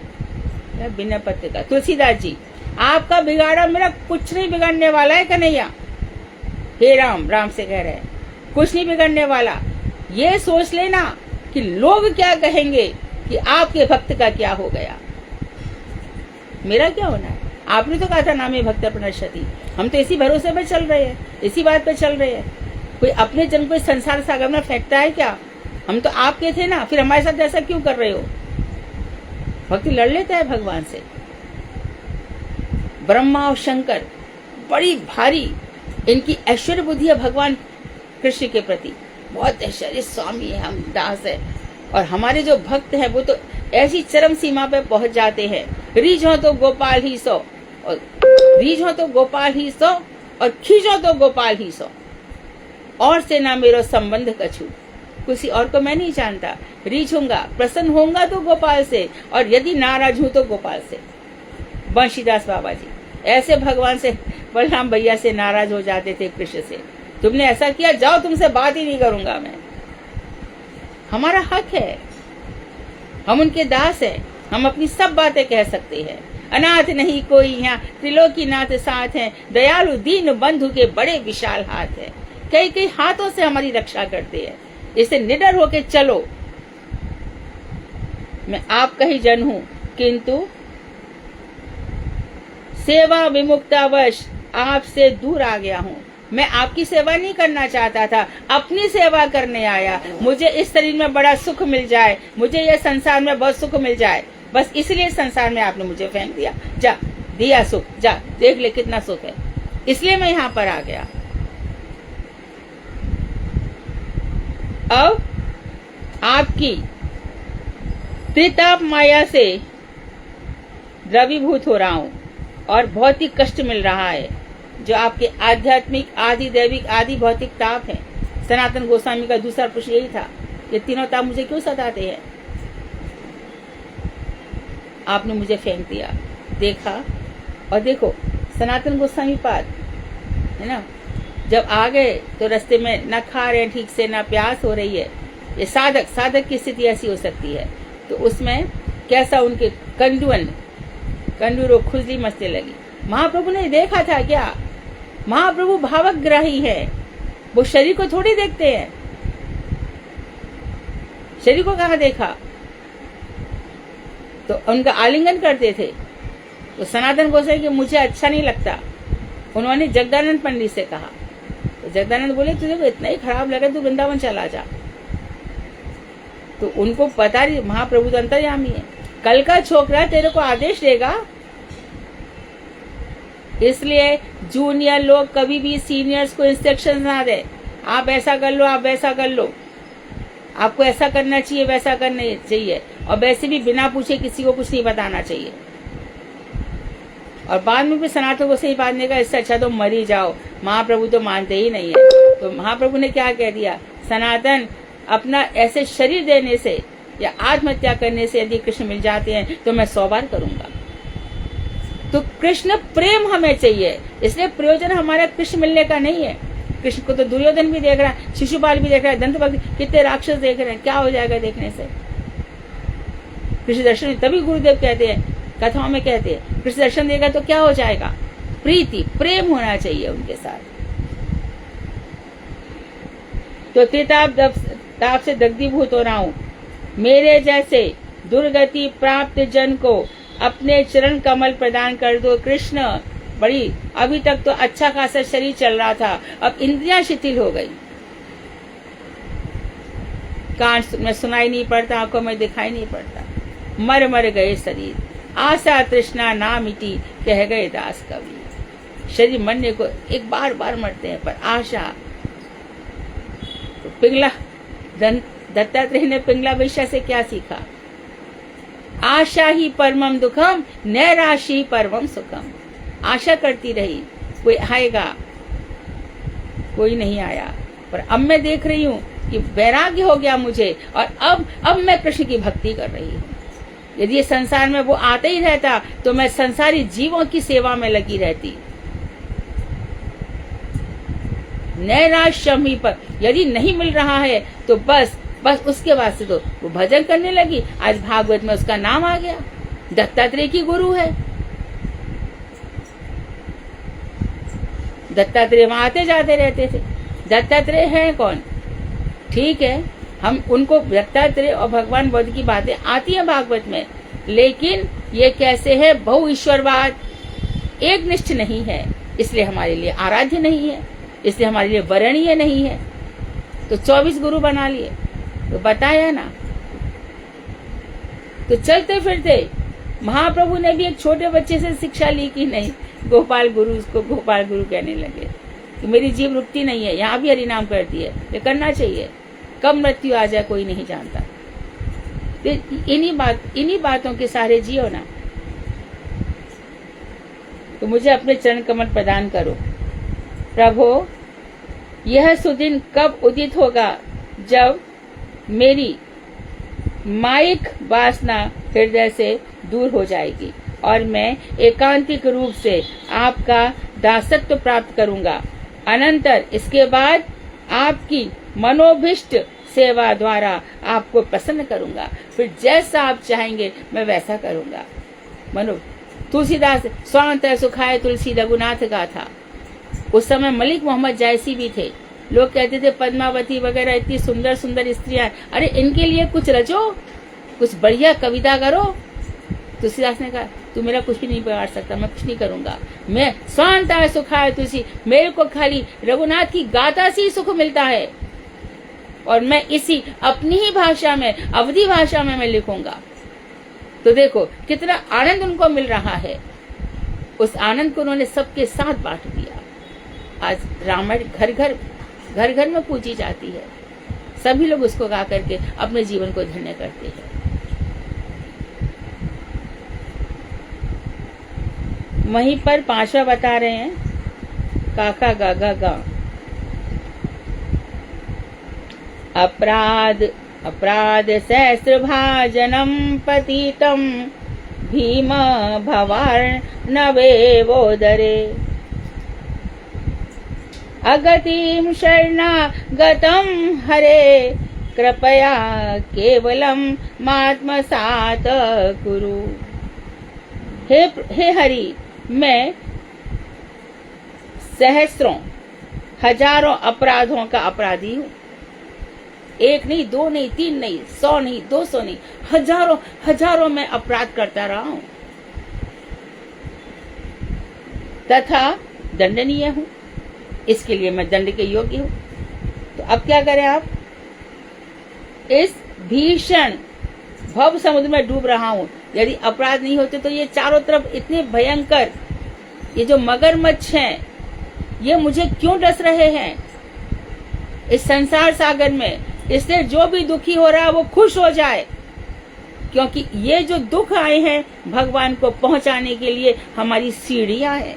बिना पत्र का, तुलसीदास जी, आपका बिगाड़ा मेरा कुछ नहीं बिगड़ने वाला है कन्हैया। हे राम, राम से कह रहे हैं, कुछ नहीं बिगड़ने वाला। ये सोच लेना कि लोग क्या कहेंगे, कि आपके भक्त का क्या हो गया, मेरा क्या होना है। आपने तो कहा था नामे भक्त प्रणश्यति, हम तो इसी भरोसे पे चल रहे हैं, इसी बात पे चल रहे हैं। कोई अपने जन को संसार सागर में फेंकता है क्या? हम तो आपके थे ना, फिर हमारे साथ ऐसा क्यों कर रहे हो? भक्ति लड़ लेता है भगवान से। ब्रह्मा और शंकर बड़ी भारी इनकी ऐश्वर्य बुद्धि है भगवान कृष्ण के प्रति, बहुत ऐश्वर्य स्वामी है, हम दास है। और हमारे जो भक्त हैं वो तो ऐसी चरम सीमा पे पहुंच जाते हैं, रीझो तो गोपाल ही सो, और रीझो तो गोपाल ही सो, और खींचो तो गोपाल ही सो, और से ना मेरा संबंध कछु, किसी और को मैं नहीं जानता। रीझूंगा, प्रसन्न होऊंगा तो गोपाल से, और यदि नाराज हूं तो गोपाल से। बंशीदास बाबा जी ऐसे भगवान से, बलराम भैया से नाराज हो जाते थे कृष्ण से, तुमने ऐसा किया, जाओ तुमसे बात ही नहीं करूंगा मैं। हमारा हक है, हम उनके दास हैं, हम अपनी सब बातें कह सकते हैं। अनाथ नहीं कोई यहाँ, त्रिलोकीनाथ साथ हैं, दयालु दीन बंधु के बड़े विशाल हाथ हैं, कई कई हाथों से हमारी रक्षा करते हैं। इससे निडर होके चलो। मैं आपका ही जन हूं, किंतु सेवा विमुक्तावश आपसे दूर आ गया हूं। मैं आपकी सेवा नहीं करना चाहता था, अपनी सेवा करने आया। मुझे इस शरीर में बड़ा सुख मिल जाए, मुझे ये संसार में बहुत सुख मिल जाए, बस इसलिए संसार में आपने मुझे फेंक दिया। जा, दिया सुख, जा देख ले कितना सुख है, इसलिए मैं यहाँ पर आ गया। अब आपकी त्रिताप माया से द्रवीभूत हो रहा हूं, और बहुत ही कष्ट मिल रहा है, जो आपके आध्यात्मिक, आदि दैविक, आदि भौतिक ताप है। सनातन गोस्वामी का दूसरा प्रश्न यही था, ये तीनों ताप मुझे क्यों सताते हैं? आपने मुझे फेंक दिया, देखा। और देखो सनातन गोस्वामी पाद है ना, जब आ गए तो रास्ते में न खा रहे ठीक से, न प्यास हो रही है। ये साधक की स्थिति ऐसी हो सकती है, तो उसमें कैसा उनके कंडूरों खुजली मचने लगी। महाप्रभु ने देखा था क्या? महाप्रभु भावग्राही है, वो शरीर को थोड़ी देखते हैं। शरीर को कहाँ देखा? तो उनका आलिंगन करते थे। तो सनातन गोसाई कि मुझे अच्छा नहीं लगता, उन्होंने जगदानंद पंडित से कहा। तो जगदानंद बोले तुझे तो इतना ही खराब लगा, तू वृंदावन चला जा। तो उनको पता नहीं, महाप्रभु तो अंतर्यामी है, कल का छोकरा तेरे को आदेश देगा। इसलिए जूनियर लोग कभी भी सीनियर्स को इंस्ट्रक्शन ना दे, आप ऐसा कर लो, आप वैसा कर लो, आपको ऐसा करना चाहिए, वैसा करना चाहिए। और वैसे भी बिना पूछे किसी को कुछ नहीं बताना चाहिए। और बाद में भी सनातन को सही बात नहीं का, इससे अच्छा तो मर ही जाओ। महाप्रभु तो मानते ही नहीं है। तो महाप्रभु ने क्या कह दिया, सनातन अपना ऐसे शरीर देने से या आत्महत्या करने से यदि कृष्ण मिल जाते हैं तो मैं 100 बार करूंगा। तो कृष्ण प्रेम हमें चाहिए, इसलिए प्रयोजन हमारा कृष्ण मिलने का नहीं है। कृष्ण को तो दुर्योधन भी देख रहा है, शिशुपाल भी देख रहा है, दंतभक्त, कितने राक्षस देख रहे हैं, क्या हो जाएगा देखने से। कृष्ण दर्शन तभी गुरुदेव कहते हैं, कथाओं में कहते हैं, कृष्ण दर्शन देगा तो क्या हो जाएगा, प्रीति प्रेम होना चाहिए उनके साथ। तो त्रिताप से दग्धीभूत हो रहा हूं, मेरे जैसे दुर्गति प्राप्त जन को अपने चरण कमल प्रदान कर दो कृष्ण। बड़ी अभी तक तो अच्छा खासा शरीर चल रहा था, अब इंद्रियां शिथिल हो गई, कान में सुनाई नहीं पड़ता, आंखों में दिखाई नहीं पड़ता, मर मर गए शरीर, आशा तृष्णा ना मिटी, कह गए दास कवि। शरीर मरने को एक बार बार मरते हैं, पर आशा। तो पिंगला दत्तात्रेय ने पिंगला वेश्या से क्या सीखा, आशा ही परमम दुखम नैराशी परमम सुखम। आशा करती रही कोई आएगा, कोई नहीं आया, पर अब मैं देख रही हूँ कि वैराग्य हो गया मुझे, और अब मैं कृष्ण की भक्ति कर रही हूँ। यदि ये संसार में वो आता ही रहता तो मैं संसारी जीवों की सेवा में लगी रहती। नैराश्यम ही पर, यदि नहीं मिल रहा है तो बस उसके बाद से तो वो भजन करने लगी। आज भागवत में उसका नाम आ गया, दत्तात्रेय की गुरु है। दत्तात्रेय वहां आते जाते रहते थे। दत्तात्रेय है कौन, ठीक है, हम उनको दत्तात्रेय और भगवान बुद्ध की बातें आती हैं भागवत में, लेकिन ये कैसे है, बहु ईश्वरवाद, एक निष्ठ नहीं है, इसलिए हमारे लिए आराध्य नहीं है, इसलिए हमारे लिए वरणीय नहीं है। तो 24 गुरु बना लिए, तो बताया ना। तो चलते फिरते महाप्रभु ने भी एक छोटे बच्चे से शिक्षा ली कि नहीं, गोपाल गुरु, उसको गोपाल गुरु कहने लगे कि मेरी जीव रुकती नहीं है, यहाँ भी हरिनाम करती है, ये करना चाहिए, कब मृत्यु आ जाए कोई नहीं जानता। तो इन्हीं बातों के सहारे जियो ना। तो मुझे अपने चरण कमल प्रदान करो प्रभु। यह सुदिन कब उदित होगा जब मेरी माइक वासना हृदय से दूर हो जाएगी और मैं एकांतिक रूप से आपका दासत्व प्राप्त करूंगा। अनंतर इसके बाद आपकी मनोभिष्ट सेवा द्वारा आपको प्रसन्न करूंगा, फिर जैसा आप चाहेंगे मैं वैसा करूंगा। तुलसीदास स्वांत सुखाए तुलसी रघुनाथ का था। उस समय मलिक मोहम्मद जायसी भी थे। लोग कहते थे पद्मावती वगैरह इतनी सुंदर सुंदर स्त्रियां, अरे इनके लिए कुछ रचो, कुछ बढ़िया कविता करो। तुलसीदास ने कहा तू मेरा कुछ भी नहीं बिगाड़ सकता, मैं कुछ नहीं करूंगा, मैं स्वांत सुखाए तुलसी, मेरे को खाली रघुनाथ की गाथा से ही सुख मिलता है, और मैं इसी अपनी ही भाषा में, अवधी भाषा में मैं लिखूंगा। तो देखो कितना आनंद उनको मिल रहा है। उस आनंद को उन्होंने सबके साथ बांट दिया। आज रामायण घर घर में पूजी जाती है, सभी लोग उसको गा करके अपने जीवन को धन्य करते हैं। वहीं पर 5वां बता रहे हैं, काका गागा गा। अपराध सहस्र भाजनम पतितम भीम भवार्णवे वोदरे अगतिम शरणागतम हरे कृपया केवलम मात्मसात कुरु। हे हरि, मैं सहस्रों हजारों अपराधों का अपराधी हूँ। एक नहीं, दो नहीं, तीन नहीं, 100 नहीं, 200 नहीं, हजारों में अपराध करता रहा हूं, तथा दंडनीय हूं, इसके लिए मैं दंड के योग्य हूं। तो अब क्या करें आप, इस भीषण भव समुद्र में डूब रहा हूं। यदि अपराध नहीं होते तो ये चारों तरफ इतने भयंकर ये जो मगरमच्छ हैं, ये मुझे क्यों डस रहे हैं इस संसार सागर में। इसलिए जो भी दुखी हो रहा है वो खुश हो जाए, क्योंकि ये जो दुख आए हैं भगवान को पहुंचाने के लिए हमारी सीढ़ियां हैं।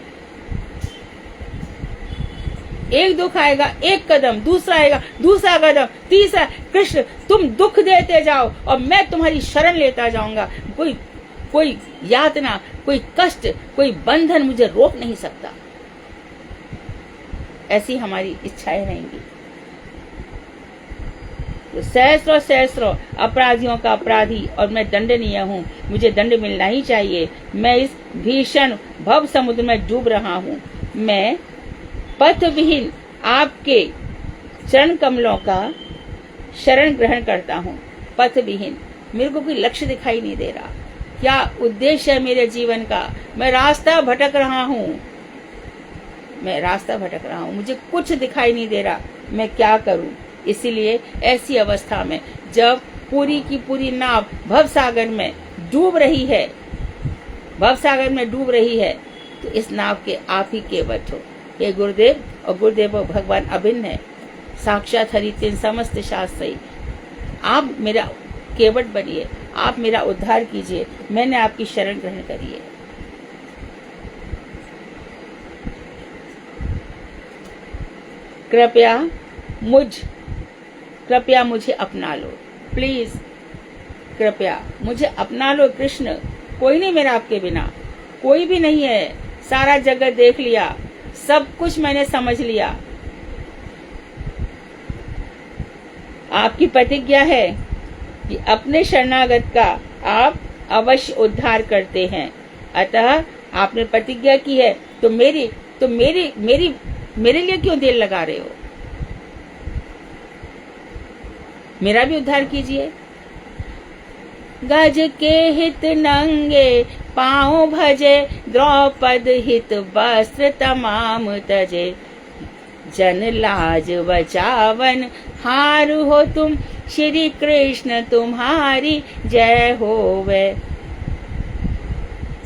एक दुख आएगा, एक कदम, दूसरा आएगा, दूसरा कदम, तीसरा। कृष्ण तुम दुख देते जाओ और मैं तुम्हारी शरण लेता जाऊंगा। कोई यातना, कोई कष्ट, कोई बंधन मुझे रोक नहीं सकता। ऐसी हमारी इच्छाएं रहेंगी। तो सहस्रों सहस्रों अपराधियों का अपराधी और मैं दंडनीय हूँ, मुझे दंड मिलना ही चाहिए। मैं इस भीषण भव समुद्र में डूब रहा हूँ। मैं पथ विहीन आपके चरण कमलों का शरण ग्रहण करता हूँ। पथ विहीन, मेरे को कोई लक्ष्य दिखाई नहीं दे रहा। क्या उद्देश्य है मेरे जीवन का? मैं रास्ता भटक रहा हूँ, मैं रास्ता भटक रहा हूँ, मुझे कुछ दिखाई नहीं दे रहा, मैं क्या करूँ? इसीलिए ऐसी अवस्था में जब पूरी की पूरी नाव भवसागर में डूब रही है, भवसागर में डूब रही है, तो इस नाव के आप ही केवट हो। ये गुरुदेव और गुरुदेव भगवान अभिन्न है, साक्षात हरि तीन समस्त शास्त्र सही। आप मेरा केवट बनिए, आप मेरा उद्धार कीजिए, मैंने आपकी शरण ग्रहण करी है। कृपया मुझे अपना लो, प्लीज कृपया मुझे अपना लो कृष्ण। कोई नहीं मेरा आपके बिना, कोई भी नहीं है। सारा जगत देख लिया, सब कुछ मैंने समझ लिया। आपकी प्रतिज्ञा है कि अपने शरणागत का आप अवश्य उद्धार करते हैं। अतः आपने प्रतिज्ञा की है, तो मेरे लिए क्यों देर लगा रहे हो? मेरा भी उद्धार कीजिए। गज के हित नंगे पाँव भजे, द्रौपद हित वस्त्र तमाम तजे। जन लाज बचावन हार हो तुम, श्री कृष्ण तुम्हारी जय होवे।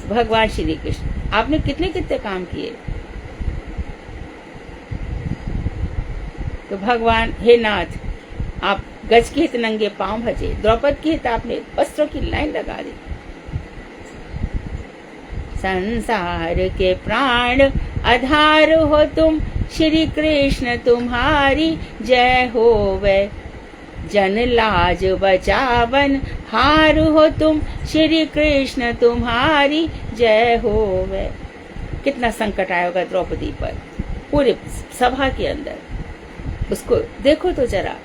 भगवान श्री कृष्ण, आपने कितने कितने काम किए। तो भगवान, हे नाथ, आप गज के हित नंगे पांव भजे, द्रौपद के हित आपने वस्त्रों की लाइन लगा दी। संसार के प्राण आधार हो तुम, श्री कृष्ण तुम्हारी जय होवे। जन लाज बचावन हार हो तुम, श्री कृष्ण तुम्हारी जय होवे। कितना संकट आया होगा द्रौपदी पर, पूरे सभा के अंदर। उसको देखो तो जरा,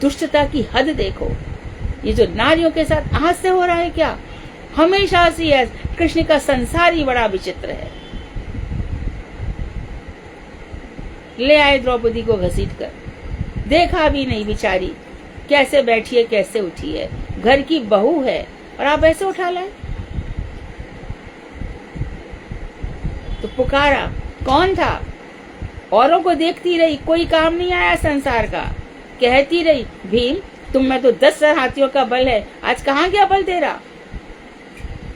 दुष्टता की हद देखो। ये जो नारियों के साथ आज से हो रहा है, क्या हमेशा से है। कृष्ण का संसार ही बड़ा विचित्र है। ले आए द्रौपदी को घसीट कर, देखा भी नहीं बेचारी, कैसे बैठी है, कैसे उठी है। घर की बहू है और आप ऐसे उठा लाए। तो पुकारा कौन था? औरों को देखती रही, कोई काम नहीं आया संसार का। कहती रही, भीम तुम में तो 10,000 हाथियों का बल है, आज कहाँ गया बल तेरा?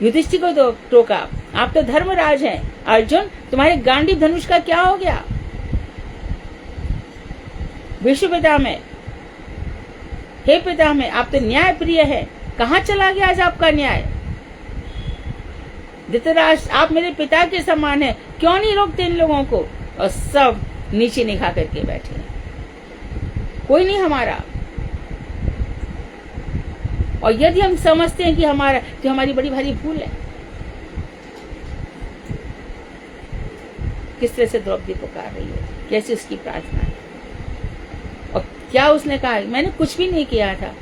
युधिष्ठिर को टोका, आप तो धर्मराज हैं। अर्जुन, तुम्हारे गांडीव धनुष का क्या हो गया? विश्व पिता में, हे पिता में, आप तो न्याय प्रिय है, कहाँ चला गया आज आपका न्याय? धृतराष्ट्र, आप मेरे पिता के समान है, क्यों नहीं रोकते इन लोगों को? और सब नीचे निखा करके बैठे हैं, कोई नहीं हमारा। और यदि हम समझते हैं कि हमारा, तो हमारी बड़ी भारी भूल है। किस तरह से द्रौपदी पुकार रही है, कैसी उसकी प्रार्थना है। और क्या उसने कहा? मैंने कुछ भी नहीं किया था।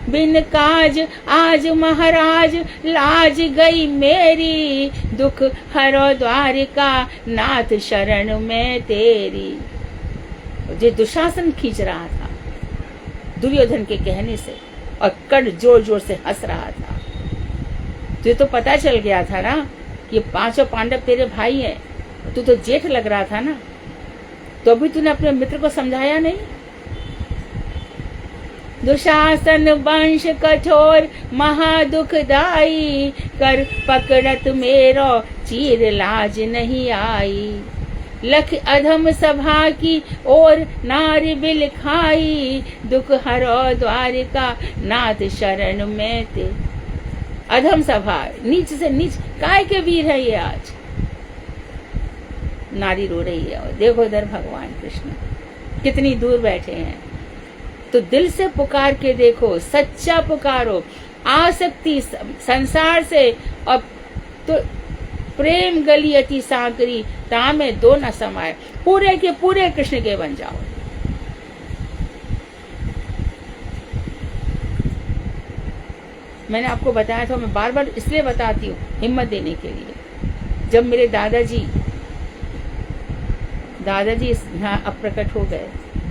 बिन काज आज महाराज लाज गई मेरी, दुख हरो द्वारिका नाथ शरण में तेरी। जो दुशासन खींच रहा था दुर्योधन के कहने से, और कर्ण जोर जोर से हंस रहा था। तुझे तो पता चल गया था ना कि 5 पांडव तेरे भाई हैं, तू तो जेठ लग रहा था ना, तो भी तूने अपने मित्र को समझाया नहीं। दुशासन वंश कठोर महादुखदाई, कर पकड़त मेरो चीर लाज नहीं आई। लख अधम सभा की और नारी बिल खाई, दुख हरो द्वारिका नाथ शरण में ते। अधम सभा, नीच से नीच काय के वीर है ये आज। नारी रो रही है, और देखो इधर भगवान कृष्ण कितनी दूर बैठे हैं। तो दिल से पुकार के देखो, सच्चा पुकारो। आसक्ति संसार से और तो प्रेम गली अति सांकरी, तामे दो न समाये, पूरे के पूरे कृष्ण के बन जाओ। मैंने आपको बताया था, मैं बार बार इसलिए बताती हूँ हिम्मत देने के लिए। जब मेरे दादाजी यहाँ अब प्रकट हो गए,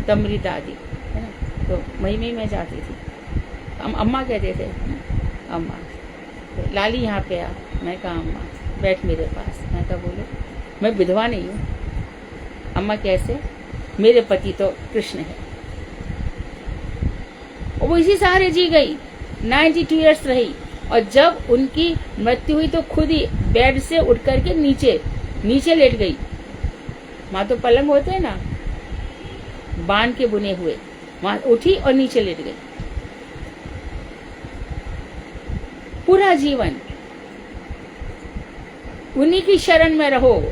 तब मेरी दादी है ना, तो मई में जाती थी, हम अम्मा कहते थे, अम्मा। तो लाली यहाँ पे आ, मैं कहा अम्मा बैठ मेरे पास। मैं कहा बोलो, मैं विधवा नहीं हूँ। अम्मा कैसे? मेरे पति तो कृष्ण है। और वो इसी सहारे जी गई, 92 ईयर्स रही। और जब उनकी मृत्यु हुई तो खुद ही बेड से उठ करके नीचे लेट गई। वहां तो पलंग होते हैं ना, बांध के बुने हुए, वहां उठी और नीचे लेट गई। पूरा जीवन उन्हीं की शरण में रहो।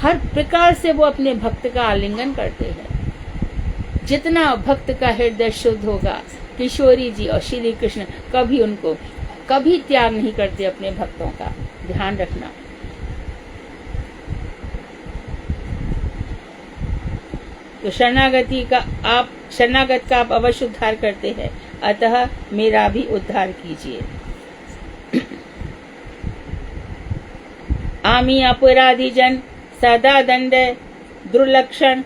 हर प्रकार से वो अपने भक्त का आलिंगन करते हैं। जितना भक्त का हृदय शुद्ध होगा, किशोरी जी और श्री कृष्ण कभी त्याग नहीं करते अपने भक्तों का, ध्यान रखना। तो शरणागत का आप अवश्य उद्धार करते हैं, अतः मेरा भी उद्धार कीजिए। आमी अपराधी जन सदा दंड दुर्लक्षण,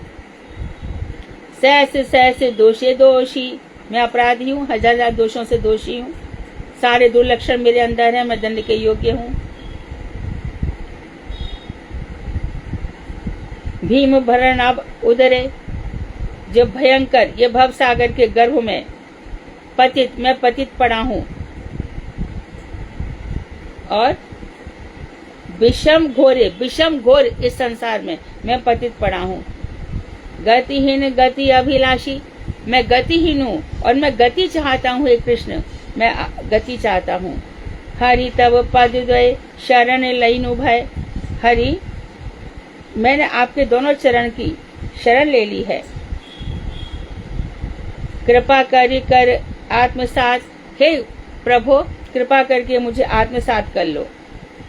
सहस दोषे दोषी। मैं अपराधी हूँ, हजार दोषों से दोषी हूँ। सारे दुर्लक्षण मेरे अंदर है, मैं दंड के योग्य हूँ। भीम भरण अब उदरे, जो भयंकर ये भव सागर के गर्भ में मैं पतित पड़ा हूँ। और विषम घोर इस संसार में मैं पतित पड़ा हूँ। गतिहीन गति अभिलाषी, मैं गतिहीन हूँ और मैं गति चाहता हूँ। हे कृष्ण, मैं गति चाहता हूँ। हरि तब पद द्वय शरण लईनु भय। हरि, मैंने आपके दोनों चरण की शरण ले ली है। कृपा कर आत्मसात, हे प्रभु कृपा करके मुझे आत्मसात कर लो।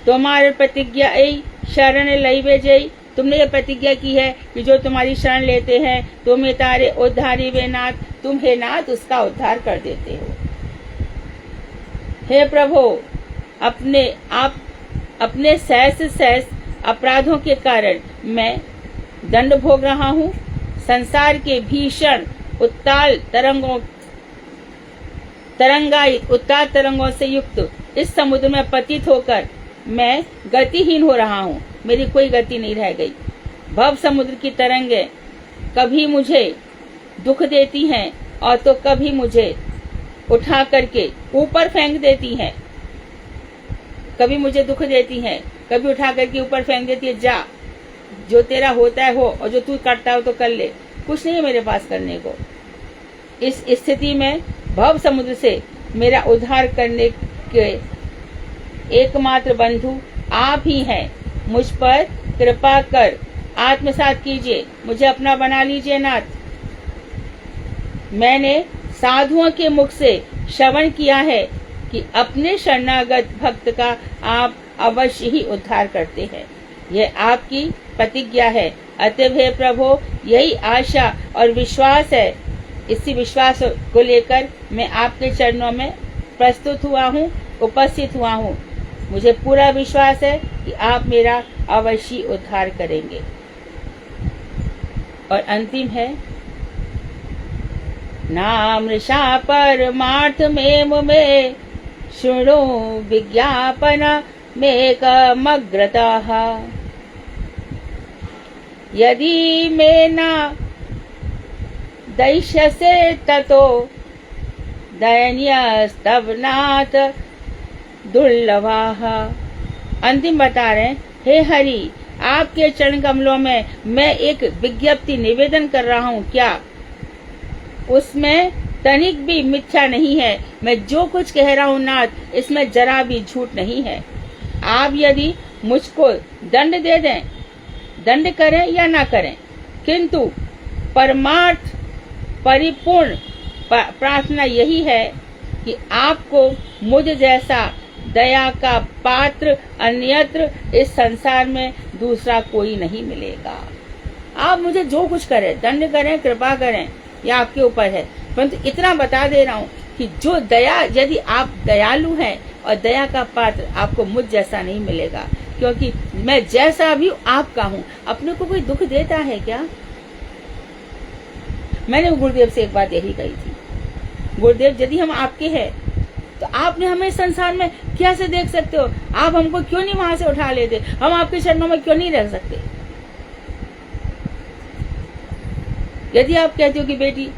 तुम्हारी प्रतिज्ञा ऐ शरण लईवे जई, तुमने ये प्रतिज्ञा की है कि जो तुम्हारी शरण लेते हैं तुम्हें तारे उद्धारी वे नाथ, तुम हे नाथ उसका उद्धार कर देते हो। हे प्रभु, अपने सहस अपराधों के कारण मैं दंड भोग रहा हूँ। संसार के भीषण उत्ताल तरंगों से युक्त इस समुद्र में पतित होकर मैं गतिहीन हो रहा हूँ। मेरी कोई गति नहीं रह गई। भव समुद्र की तरंगें कभी मुझे दुख देती हैं और तो कभी मुझे उठा करके ऊपर फेंक देती हैं। कभी मुझे दुख देती हैं, कभी उठा करके ऊपर फेंक देती है। जा, जो तेरा होता है हो, और जो तू करता हो तो कर ले, कुछ नहीं है मेरे पास करने को। इस स्थिति में भव समुद्र से मेरा उद्धार करने के एकमात्र बंधु आप ही हैं। मुझ पर कृपा कर आत्मसात कीजिए, मुझे अपना बना लीजिए नाथ। मैंने साधुओं के मुख से श्रवण किया है कि अपने शरणागत भक्त का आप अवश्य ही उद्धार करते हैं। यह आपकी प्रतिज्ञा है, अतएव हे प्रभु यही आशा और विश्वास है। इसी विश्वास को लेकर मैं आपके चरणों में उपस्थित हुआ हूँ। मुझे पूरा विश्वास है कि आप मेरा अवश्य उद्धार करेंगे। और अंतिम है, नामृषा परमार्थ में शृणु विज्ञापन मेकमग्रतः। यदि मे न दैष्यसे ततो दयनीयस्तवनाथ दुर्लभाः। अंतिम बता रहे हैं, हे हरि, आपके चरण कमलों में मैं एक विज्ञप्ति निवेदन कर रहा हूँ। क्या उसमें तनिक भी मिथ्या नहीं है? मैं जो कुछ कह रहा हूँ नाथ, इसमें जरा भी झूठ नहीं है। आप यदि मुझको दंड दे दें, दंड करें या ना करें, किंतु परमार्थ परिपूर्ण प्रार्थना यही है कि आपको मुझ जैसा दया का पात्र अन्यत्र इस संसार में दूसरा कोई नहीं मिलेगा। आप मुझे जो कुछ करें, दंड करें, कृपा करें, यह आपके ऊपर है, परंतु इतना बता दे रहा हूँ कि जो दया, यदि आप दयालु हैं और दया का पात्र, आपको मुझ जैसा नहीं मिलेगा, क्योंकि मैं जैसा भी आपका हूँ। अपने को कोई दुख देता है क्या? मैंने गुरुदेव से एक बात यही कही थी, गुरुदेव यदि हम आपके हैं तो आपने हमें संसार में कैसे देख सकते हो? आप हमको क्यों नहीं वहां से उठा लेते? हम आपके चरणों में क्यों नहीं रह सकते? यदि आप कहते हो कि बेटी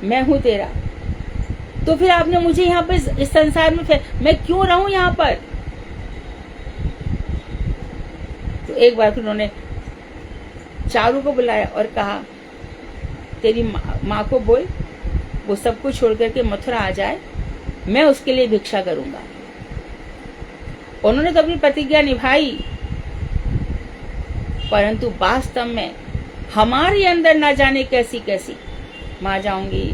मैं हूं तेरा, तो फिर आपने मुझे यहाँ पे इस संसार में मैं क्यों रहूं यहाँ पर? तो एक बार फिर उन्होंने चारू को बुलाया और कहा तेरी माँ को बोल वो सब कुछ छोड़ करके मथुरा आ जाए, मैं उसके लिए भिक्षा करूंगा। उन्होंने तो अपनी प्रतिज्ञा निभाई, परंतु वास्तव में हमारे अंदर ना जाने कैसी कैसी, माँ जाऊंगी,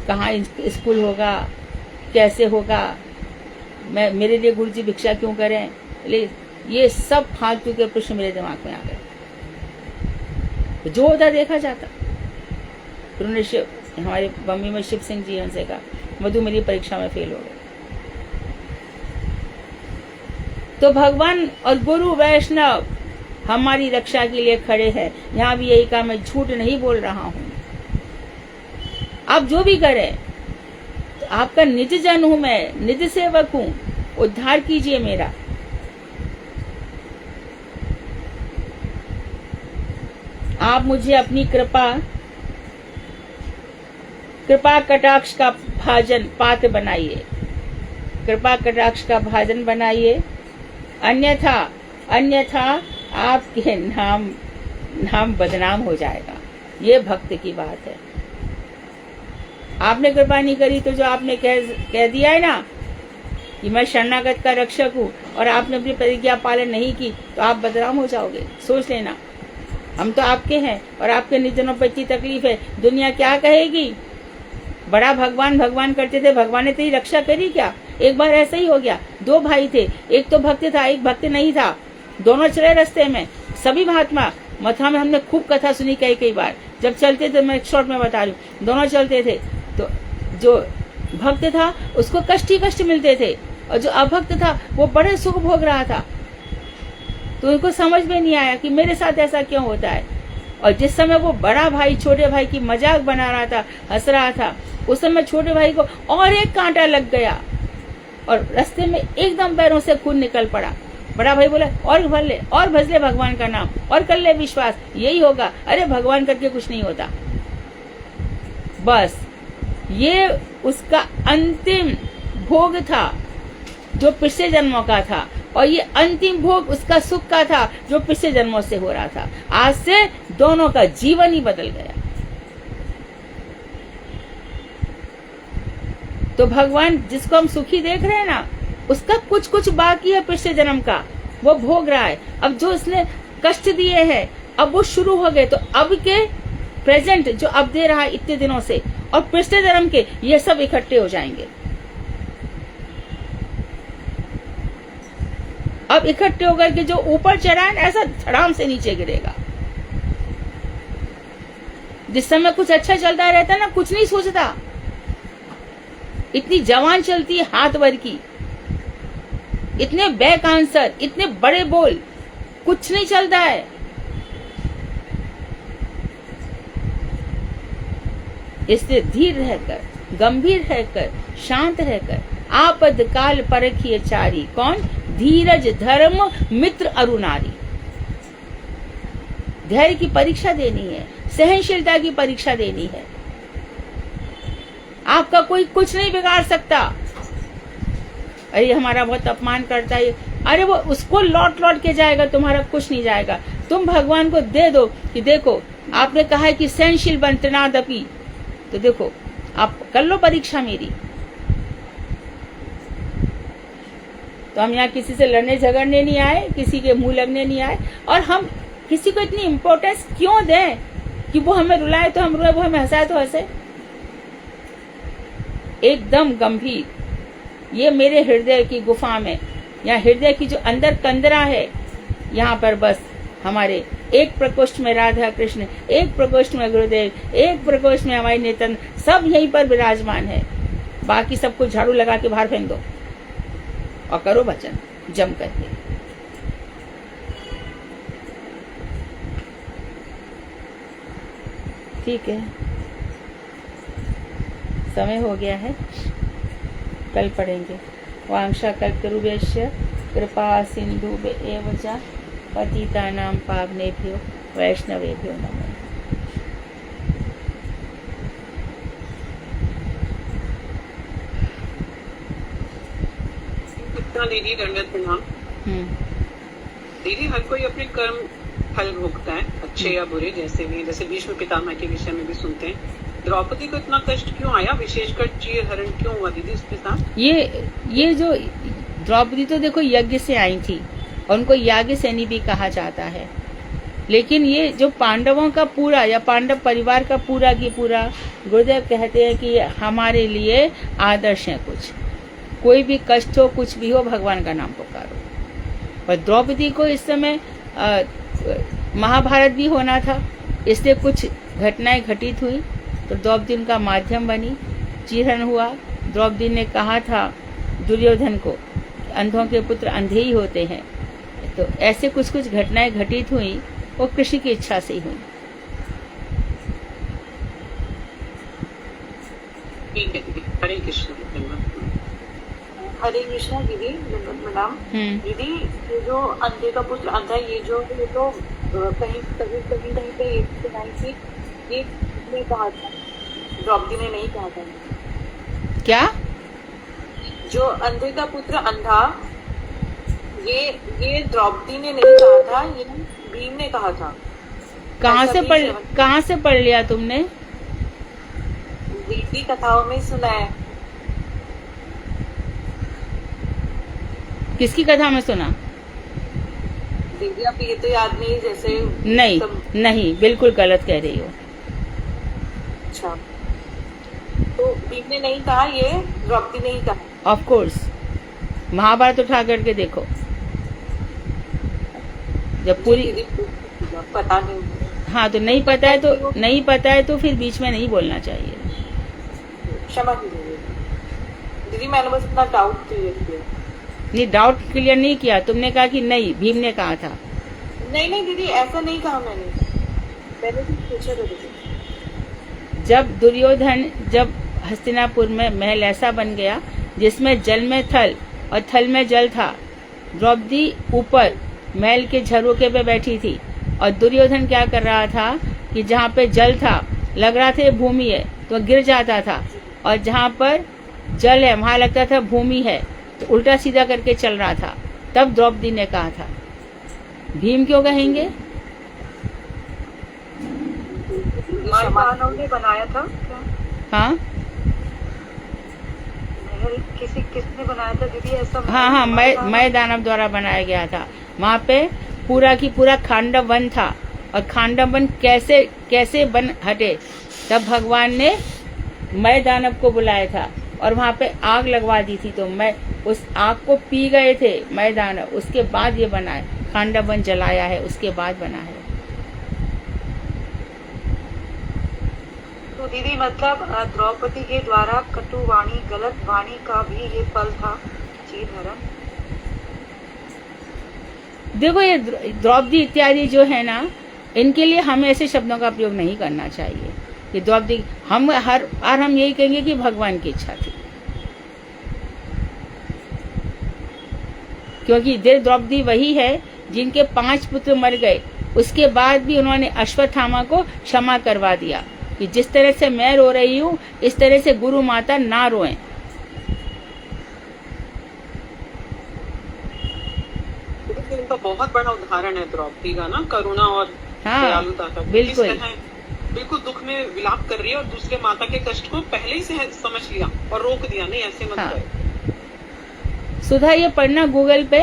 कहाँ स्कूल होगा, कैसे होगा, मैं मेरे लिए गुरु जी भिक्षा क्यों करें, ये सब फालतू के प्रश्न मेरे दिमाग में आ गए। जो होता देखा जाता। उन्होंने हमारे मम्मी में शिव सिंह जी उनसे कहा मधु मेरी परीक्षा में फेल हो गए। तो भगवान और गुरु वैष्णव हमारी रक्षा के लिए खड़े हैं। यहाँ भी यही कहा, मैं झूठ नहीं बोल रहा हूं। आप जो भी करें तो आपका निज जन हूं मैं, निज सेवक हूं, उद्धार कीजिए मेरा। आप मुझे अपनी कृपा कटाक्ष का भाजन पात्र बनाइए, कृपा कटाक्ष का भाजन बनाइए, अन्यथा आपके नाम बदनाम हो जाएगा। ये भक्त की बात है। आपने कृपा नहीं करी तो जो आपने कह दिया है ना कि मैं शरणागत का रक्षक हूँ, और आपने अपनी प्रतिज्ञा पालन नहीं की, तो आप बदनाम हो जाओगे। सोच लेना, हम तो आपके हैं और आपके निजनों पर इतनी तकलीफ है, दुनिया क्या कहेगी? बड़ा भगवान करते थे, भगवान ने तेरी रक्षा करी क्या? एक बार ऐसा ही हो गया, दो भाई थे, एक तो भक्त था, एक भक्त नहीं था, दोनों चले रास्ते में। सभी महात्मा मथुरा में हमने खूब कथा सुनी कई बार, जब चलते थे, मैं शॉर्ट में बता रही हूँ, दोनों चलते थे तो जो भक्त था उसको कष्ट ही कष्ट मिलते थे, और जो अभक्त था वो बड़े सुख भोग रहा था। तो उनको समझ में नहीं आया कि मेरे साथ ऐसा क्यों होता है। और जिस समय वो बड़ा भाई छोटे भाई की मजाक बना रहा था, हंस रहा था, उस समय छोटे भाई को और एक कांटा लग गया और रास्ते में एकदम पैरों से खून निकल पड़ा। बड़ा भाई बोला और भर ले, और भज ले भगवान का नाम, और कर ले विश्वास, यही होगा। अरे भगवान करके कुछ नहीं होता। बस ये उसका अंतिम भोग था जो पिछले जन्मों का था, और ये अंतिम भोग उसका सुख का था जो पिछले जन्मों से हो रहा था। आज से दोनों का जीवन ही बदल गया। तो भगवान जिसको हम सुखी देख रहे हैं ना, उसका कुछ बाकी है पिछले जन्म का, वो भोग रहा है। अब जो उसने कष्ट दिए हैं अब वो शुरू हो गए, तो अब के प्रेजेंट जो अब दे रहा है इतने दिनों से, और पिछले जन्म के, ये सब इकट्ठे हो जाएंगे। अब इकट्ठे होकर के जो ऊपर चढ़ा है ऐसा धड़ाम से नीचे गिरेगा। जिस समय कुछ अच्छा चलता रहता है ना, कुछ नहीं सोचता, इतनी जवान चलती है हाथ भर की, इतने बैक आंसर, इतने बड़े बोल, कुछ नहीं चलता है। इसलिए धीर रहकर, गंभीर रहकर, शांत रहकर, आपद काल परखिए चारी, कौन? धीरज धर्म मित्र अरुनारी। धैर्य की परीक्षा देनी है, सहनशीलता की परीक्षा देनी है। आपका कोई कुछ नहीं बिगाड़ सकता। अरे हमारा बहुत अपमान करता है, अरे वो उसको लौट के जाएगा, तुम्हारा कुछ नहीं जाएगा। तुम भगवान को दे दो कि देखो आपने कहा है कि सहनशील बन तृणादपि, तो देखो आप कर लो परीक्षा मेरी। तो हम यहाँ किसी से लड़ने झगड़ने नहीं आए, किसी के मुंह लगने नहीं आए, और हम किसी को इतनी इम्पोर्टेंस क्यों दें कि वो हमें रुलाए तो हम रोए, वो हमें हंसाए तो हंसे। एकदम गंभीर, ये मेरे हृदय की गुफा में, या हृदय की जो अंदर कंदरा है, यहाँ पर बस हमारे एक प्रकोष्ठ में राधा कृष्ण, एक प्रकोष्ठ में गुरुदेव, एक प्रकोष्ठ में हमारे नित्यानंद, सब यहीं पर विराजमान है। बाकी सबको झाड़ू लगा के बाहर फेंक दो और करो भजन जम करके। ठीक है, समय हो गया है, कल पढ़ेंगे। वांशा कल्पतरुभ्यश्च कृपा सिन्धुभ्येव च पतितानां पावनेभ्यो वैष्णवेभ्यो नमः। कितना दीदी दंडवत प्रणाम। दीदी हर कोई अपने कर्म फल भोगता है, अच्छे या बुरे, जैसे भी, जैसे भीष्म पितामह के विषय में भी सुनते हैं। द्रौपदी को इतना कष्ट क्यों आया, विशेषकर चीर हरण क्यों हुआ दीदी उसके साथ? ये जो द्रौपदी तो देखो यज्ञ से आई थी और उनको याज्ञ सेनी भी कहा जाता है, लेकिन ये जो पांडवों का पूरा या पांडव परिवार का पूरा की पूरा, गुरुदेव कहते हैं कि हमारे लिए आदर्श है। कुछ कोई भी कष्ट हो, कुछ भी हो, भगवान का नाम पुकारो। पर द्रौपदी को इस समय महाभारत भी होना था, इसलिए कुछ घटनाएं घटित हुई तो द्रौपदी उनका माध्यम बनी, चीरहरण हुआ। द्रौपदी ने कहा था दुर्योधन को, अंधों के पुत्र अंधे ही होते हैं। तो ऐसे कुछ कुछ घटनाएं घटित हुई, वो कृष्ण की इच्छा से ही हुई। ठीक है दीदी, हरे कृष्ण। हरे कृष्णा दीदी, मैडम। दीदी ये जो अंधे का पुत्र अंधा, ये तो कहीं पे एक सुनाई थी, ये ने कहा था, द्रौपदी ने नहीं कहा था। क्या? जो अंधे का पुत्र अंधा, ये द्रौपदी ने नहीं कहा था, ये भीम ने कहा था। कहाँ से पढ़ लिया तुमने? दीदी कथाओं में सुना है। किसकी कथा में सुना? दीदी आप ये तो याद नहीं, जैसे नहीं, बिल्कुल गलत कह रही हो। अच्छा, तो भीम ने नहीं कहा, ये द्रौपदी ने ही कहा। ऑफ कोर्स, महाभारत उठा करके देखो, जब पूरी पता नहीं। हाँ, तो नहीं पता है तो फिर बीच में नहीं बोलना चाहिए। क्षमा कीजिए दीदी, मैंने बस अपना डाउट क्लियर किया। नहीं, डाउट क्लियर नहीं किया, तुमने कहा कि नहीं, भीम ने कहा था। नहीं दीदी, ऐसा नहीं कहा मैंने कुछ पूछा था दीदी। जब हस्तिनापुर में महल ऐसा बन गया जिसमें जल में थल और थल में जल था, द्रौपदी ऊपर महल के झरोके पे बैठी थी और दुर्योधन क्या कर रहा था कि जहाँ पे जल था, लग रहा था भूमि है तो गिर जाता था, और जहाँ पर जल है वहां लगता था भूमि है, तो उल्टा सीधा करके चल रहा था। तब द्रौपदी ने कहा था। भीम क्यों कहेंगे? मानव ने बनाया था क्या? हाँ, महल किसने बनाया था दीदी ऐसा? हाँ, मैं दानव द्वारा बनाया गया था। वहाँ पे पूरा की पूरा खांडव वन था, और खांडव वन कैसे बन हटे, तब भगवान ने मैं दानव को बुलाया था और वहाँ पे आग लगवा दी थी, तो मैं उस आग को पी गए थे मैं दानव, उसके बाद ये बना है, खांडव वन जलाया है, उसके बाद बना है। तो दीदी मतलब द्रौपदी के द्वारा कटु वाणी, गलत वाणी का भी ये फल था, चीरहरण। देखो, ये द्रौपदी इत्यादि जो है ना, इनके लिए हमें ऐसे शब्दों का प्रयोग नहीं करना चाहिए कि द्रौपदी, हम यही कहेंगे कि भगवान की इच्छा थी, क्योंकि द्रौपदी वही है जिनके 5 पुत्र मर गए, उसके बाद भी उन्होंने अश्वत्थामा को क्षमा करवा दिया कि जिस तरह से मैं रो रही हूँ, इस तरह से गुरु माता ना रोएं। इनका बहुत बड़ा उदाहरण है द्रौपदी का ना, करुणा और दयालुता का। बिल्कुल दुख में विलाप कर रही है और दूसरे माता के कष्ट को पहले ही से समझ लिया और रोक दिया, नहीं ऐसे मत करो। सुधा, ये पढ़ना गूगल पे,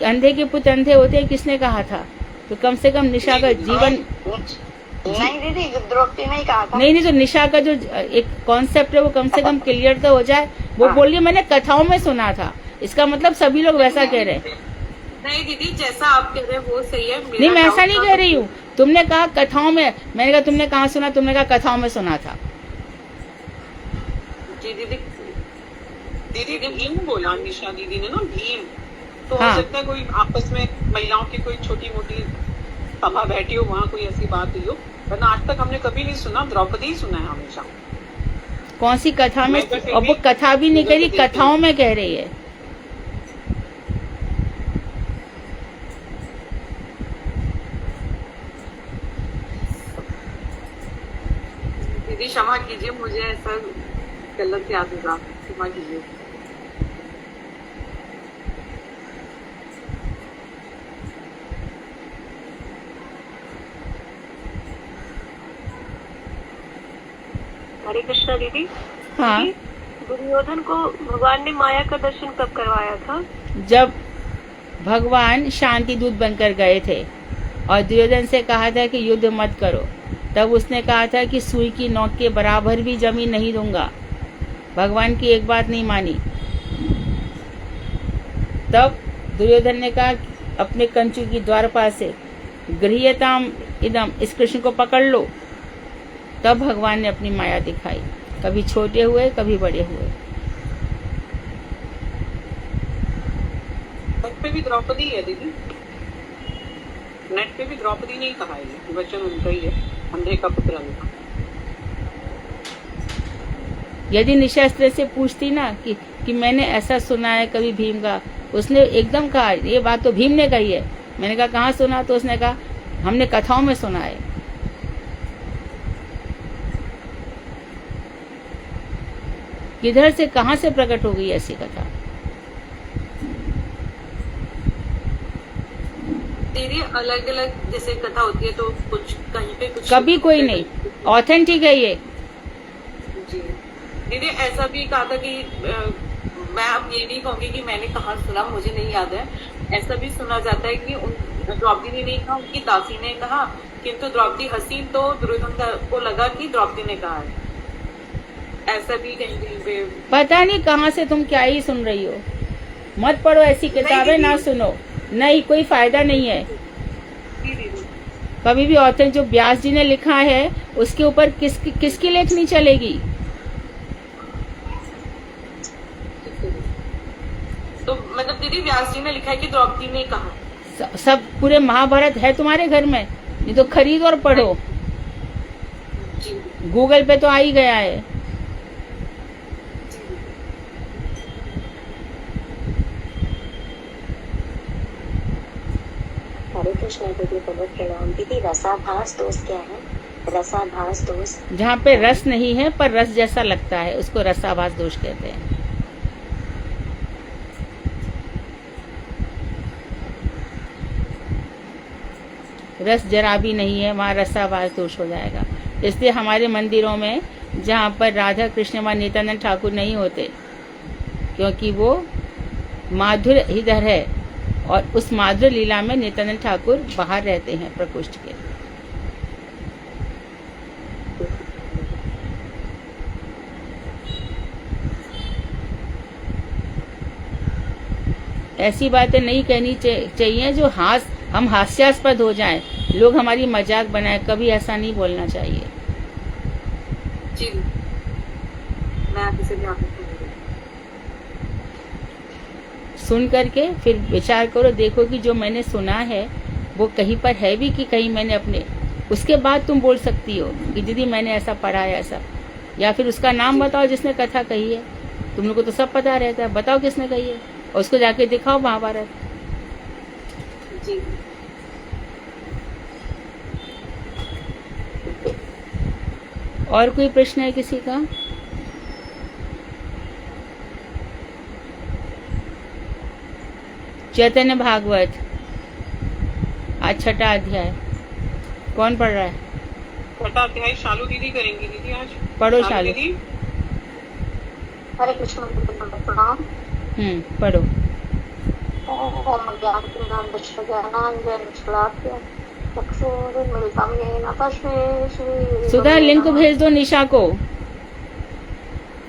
अंधे के पुत्र अंधे होते हैं, किसने कहा था? तो कम से कम निशा का जीवन, नहीं दीदी द्रौपदी ने कहा था। नहीं, तो निशा का जो एक कॉन्सेप्ट है वो कम से कम क्लियर तो हो जाए, वो बोल रही मैंने कथाओं में सुना था, इसका मतलब सभी लोग वैसा कह रहे हैं। नहीं दीदी, जैसा आप कह रहे हैं वो सही है। नहीं, मैं ऐसा नहीं कह रही हूँ। तुमने कहा कथाओं में, मैंने कहा तुमने कहाँ सुना, तुमने कहा कथाओं में सुना था। जी दीदी, दीदी भीम बोला निशा दीदी ने ना, भीम। तो हाँ। हो सकता है कोई आपस में महिलाओं की कोई छोटी मोटी सभा बैठी हो, वहाँ कोई ऐसी बात हुई हो, वरना आज तक हमने कभी नहीं सुना, द्रौपदी ही सुना है हमेशा। कौन सी कथा में? और वो कथा भी नहीं कह रही, कथाओं में कह रही है। दीदी क्षमा कीजिए, मुझे ऐसा गलत याद होगा, क्षमा कीजिए। हरे कृष्णा दीदी। हाँ। दीदी, दुर्योधन को भगवान ने माया का दर्शन कब करवाया था? जब भगवान शांति दूत बनकर गए थे और दुर्योधन से कहा था कि युद्ध मत करो, तब उसने कहा था कि सुई की नोक के बराबर भी जमीन नहीं दूंगा। भगवान की एक बात नहीं मानी। तब दुर्योधन ने कहा अपने कंचू की द्वारपाल से गृह्यताम इदम, इस कृष्ण को पकड़ लो। तब भगवान ने अपनी माया दिखाई, कभी छोटे हुए कभी बड़े हुए। नेट पे भी द्रौपदी है दीदी, नेट पे भी द्रौपदी नहीं कहा है, वचन उनका ही है, अंधे का पुत्र अंधा। यदि निशास्त्र से पूछती ना कि मैंने ऐसा सुना है कभी भीम का, उसने एकदम कहा ये बात तो भीम ने कही है। मैंने कहा कहाँ सुना? तो उसने कहा हमने कथाओं में सुना है। किधर से कहाँ से प्रकट हो गई ऐसी कथा? दीदी अलग अलग जैसे कथा होती है, तो कुछ कहीं पे कुछ, कभी कोई नहीं, ऑथेंटिक है ये। जी दीदी, ऐसा भी कहा था कि मैं अब ये नहीं कहूंगी कि मैंने कहाँ सुना, मुझे नहीं याद है। ऐसा भी सुना जाता है कि द्रौपदी ने नहीं कहा, उनकी दासी ने कहा, किंतु द्रौपदी हंसी तो दुर्योधन को लगा कि द्रौपदी ने कहा है। ऐसा भी कहीं कहीं पे। पता नहीं कहाँ से तुम क्या ही सुन रही हो। मत पढ़ो ऐसी किताबें, ना सुनो, नहीं कोई फायदा नहीं है। कभी भी ऑथर जो व्यास जी ने लिखा है उसके ऊपर किसकी लेखनी चलेगी? तो मतलब दीदी व्यास जी ने लिखा है कि द्रौपदी ने कहा। सब पूरे महाभारत है तुम्हारे घर में, ये तो खरीद और पढ़ो। गूगल पे तो आ ही गया है। हरे कृष्ण दीदी, बहुत प्रणाम दीदी। रसाभास दोष क्या है? रसाभास दोष जहाँ पे रस नहीं है पर रस जैसा लगता है उसको रसाभास दोष कहते हैं। रस जरा भी नहीं है, वहाँ रसाभास दोष हो जाएगा। इसलिए हमारे मंदिरों में जहाँ पर राधा कृष्ण व नित्यानंद ठाकुर नहीं होते, क्योंकि वो माधुर्य इधर है और उस माधुर्य लीला में नित्यानंद ठाकुर बाहर रहते हैं प्रकोष्ठ के। ऐसी बातें नहीं कहनी चाहिए जो हम हास्यास्पद हो जाएं, लोग हमारी मजाक बनाएं, कभी ऐसा नहीं बोलना चाहिए। जी मैं आगे से ध्यान रखूंगी। सुन करके फिर विचार करो, देखो कि जो मैंने सुना है वो कहीं पर है भी कि कहीं मैंने अपने, उसके बाद तुम बोल सकती हो कि दीदी मैंने ऐसा पढ़ा है ऐसा, या फिर उसका नाम बताओ जिसने कथा कही है। तुम लोग को तो सब पता रहता है, बताओ किसने कही है और उसको जाके दिखाओ महाभारत। जी और कोई प्रश्न है किसी का? चैतन्य भागवत आज 6ठा अध्याय कौन पढ़ रहा है? 6ठा अध्याय शालू दीदी करेंगी दीदी आज। पढ़ो शालू। दीदी हरे कृष्ण प्रणाम। पढ़ो। ओम ज्ञानांजन सुधा लिंक भेज दो निशा को।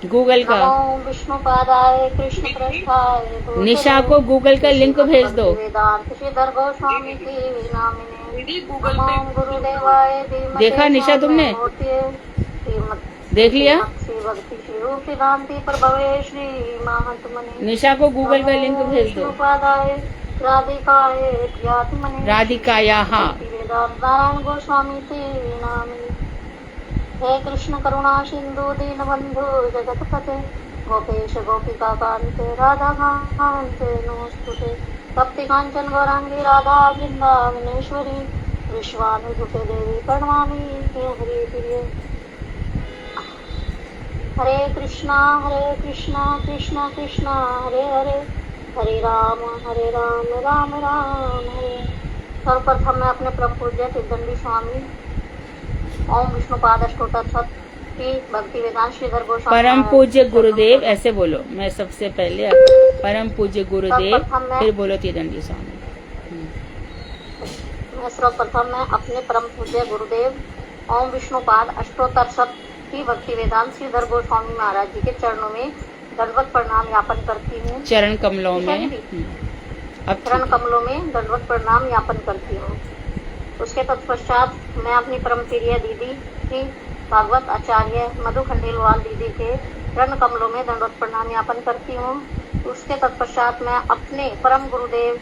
गूगल का। नमो विष्णुपादाय कृष्ण पृष्ठाय निशा को गूगल का लिंक भेज दो। वेदांत श्रीधर गोस्वामी की नामिने दीदी गूगल पे नमो गुरुदेवाय धीमहि देखा निशा तुमने? देख लिया? श्री भक्ति श्री रूप सिद्धांति प्रभवे श्री महात्मने निशा को गूगल का लिंक भेज दो। विष्णुपादाय राधिकाय प्रियात्मने राधिकाया, हाँ। वेदांत नारायण गोस्वामी के नामिने हे कृष्ण करुणा सिंधु दीन बंधु जगतपते गोपेश गोपिका कांते राधा कांते नमोस्तुते तप्ति कांचन गौरांगी राधा वृंदावनेश्वरी विश्वानुसुते देवी प्रणमामि हरे प्रिय। हरे कृष्णा कृष्णा कृष्णा हरे हरे हरे राम राम राम हरे। सर्वप्रथम मैं अपने परम पूज्य सिद्धंडी स्वामी ओम विष्णुपाद अष्टोत्तर की भक्ति वेदांत श्रीधर गोस्वामी परम पूज्य गुरुदेव ऐसे बोलो। मैं सबसे पहले परम पूज्य गुरुदेव, फिर बोलो तीदंडी स्वामी। मैं सर्वप्रथम मैं अपने परम पूज्य गुरुदेव ओम विष्णुपाद अष्टोत्तर की भक्ति वेदांत श्रीधर गोस्वामी महाराज जी के चरणों में दंडवत प्रणाम ज्ञापन करती हूँ। चरण कमलों में दंडवत प्रणाम ज्ञापन करती हूँ। उसके तत्पश्चात मैं अपनी परम प्रिय दीदी श्री भागवत आचार्य मधु खंडेलवाल दीदी के चरण कमलों में दंडवत प्रणाम ज्ञापन करती हूँ। उसके तत्पश्चात मैं अपने परम गुरुदेव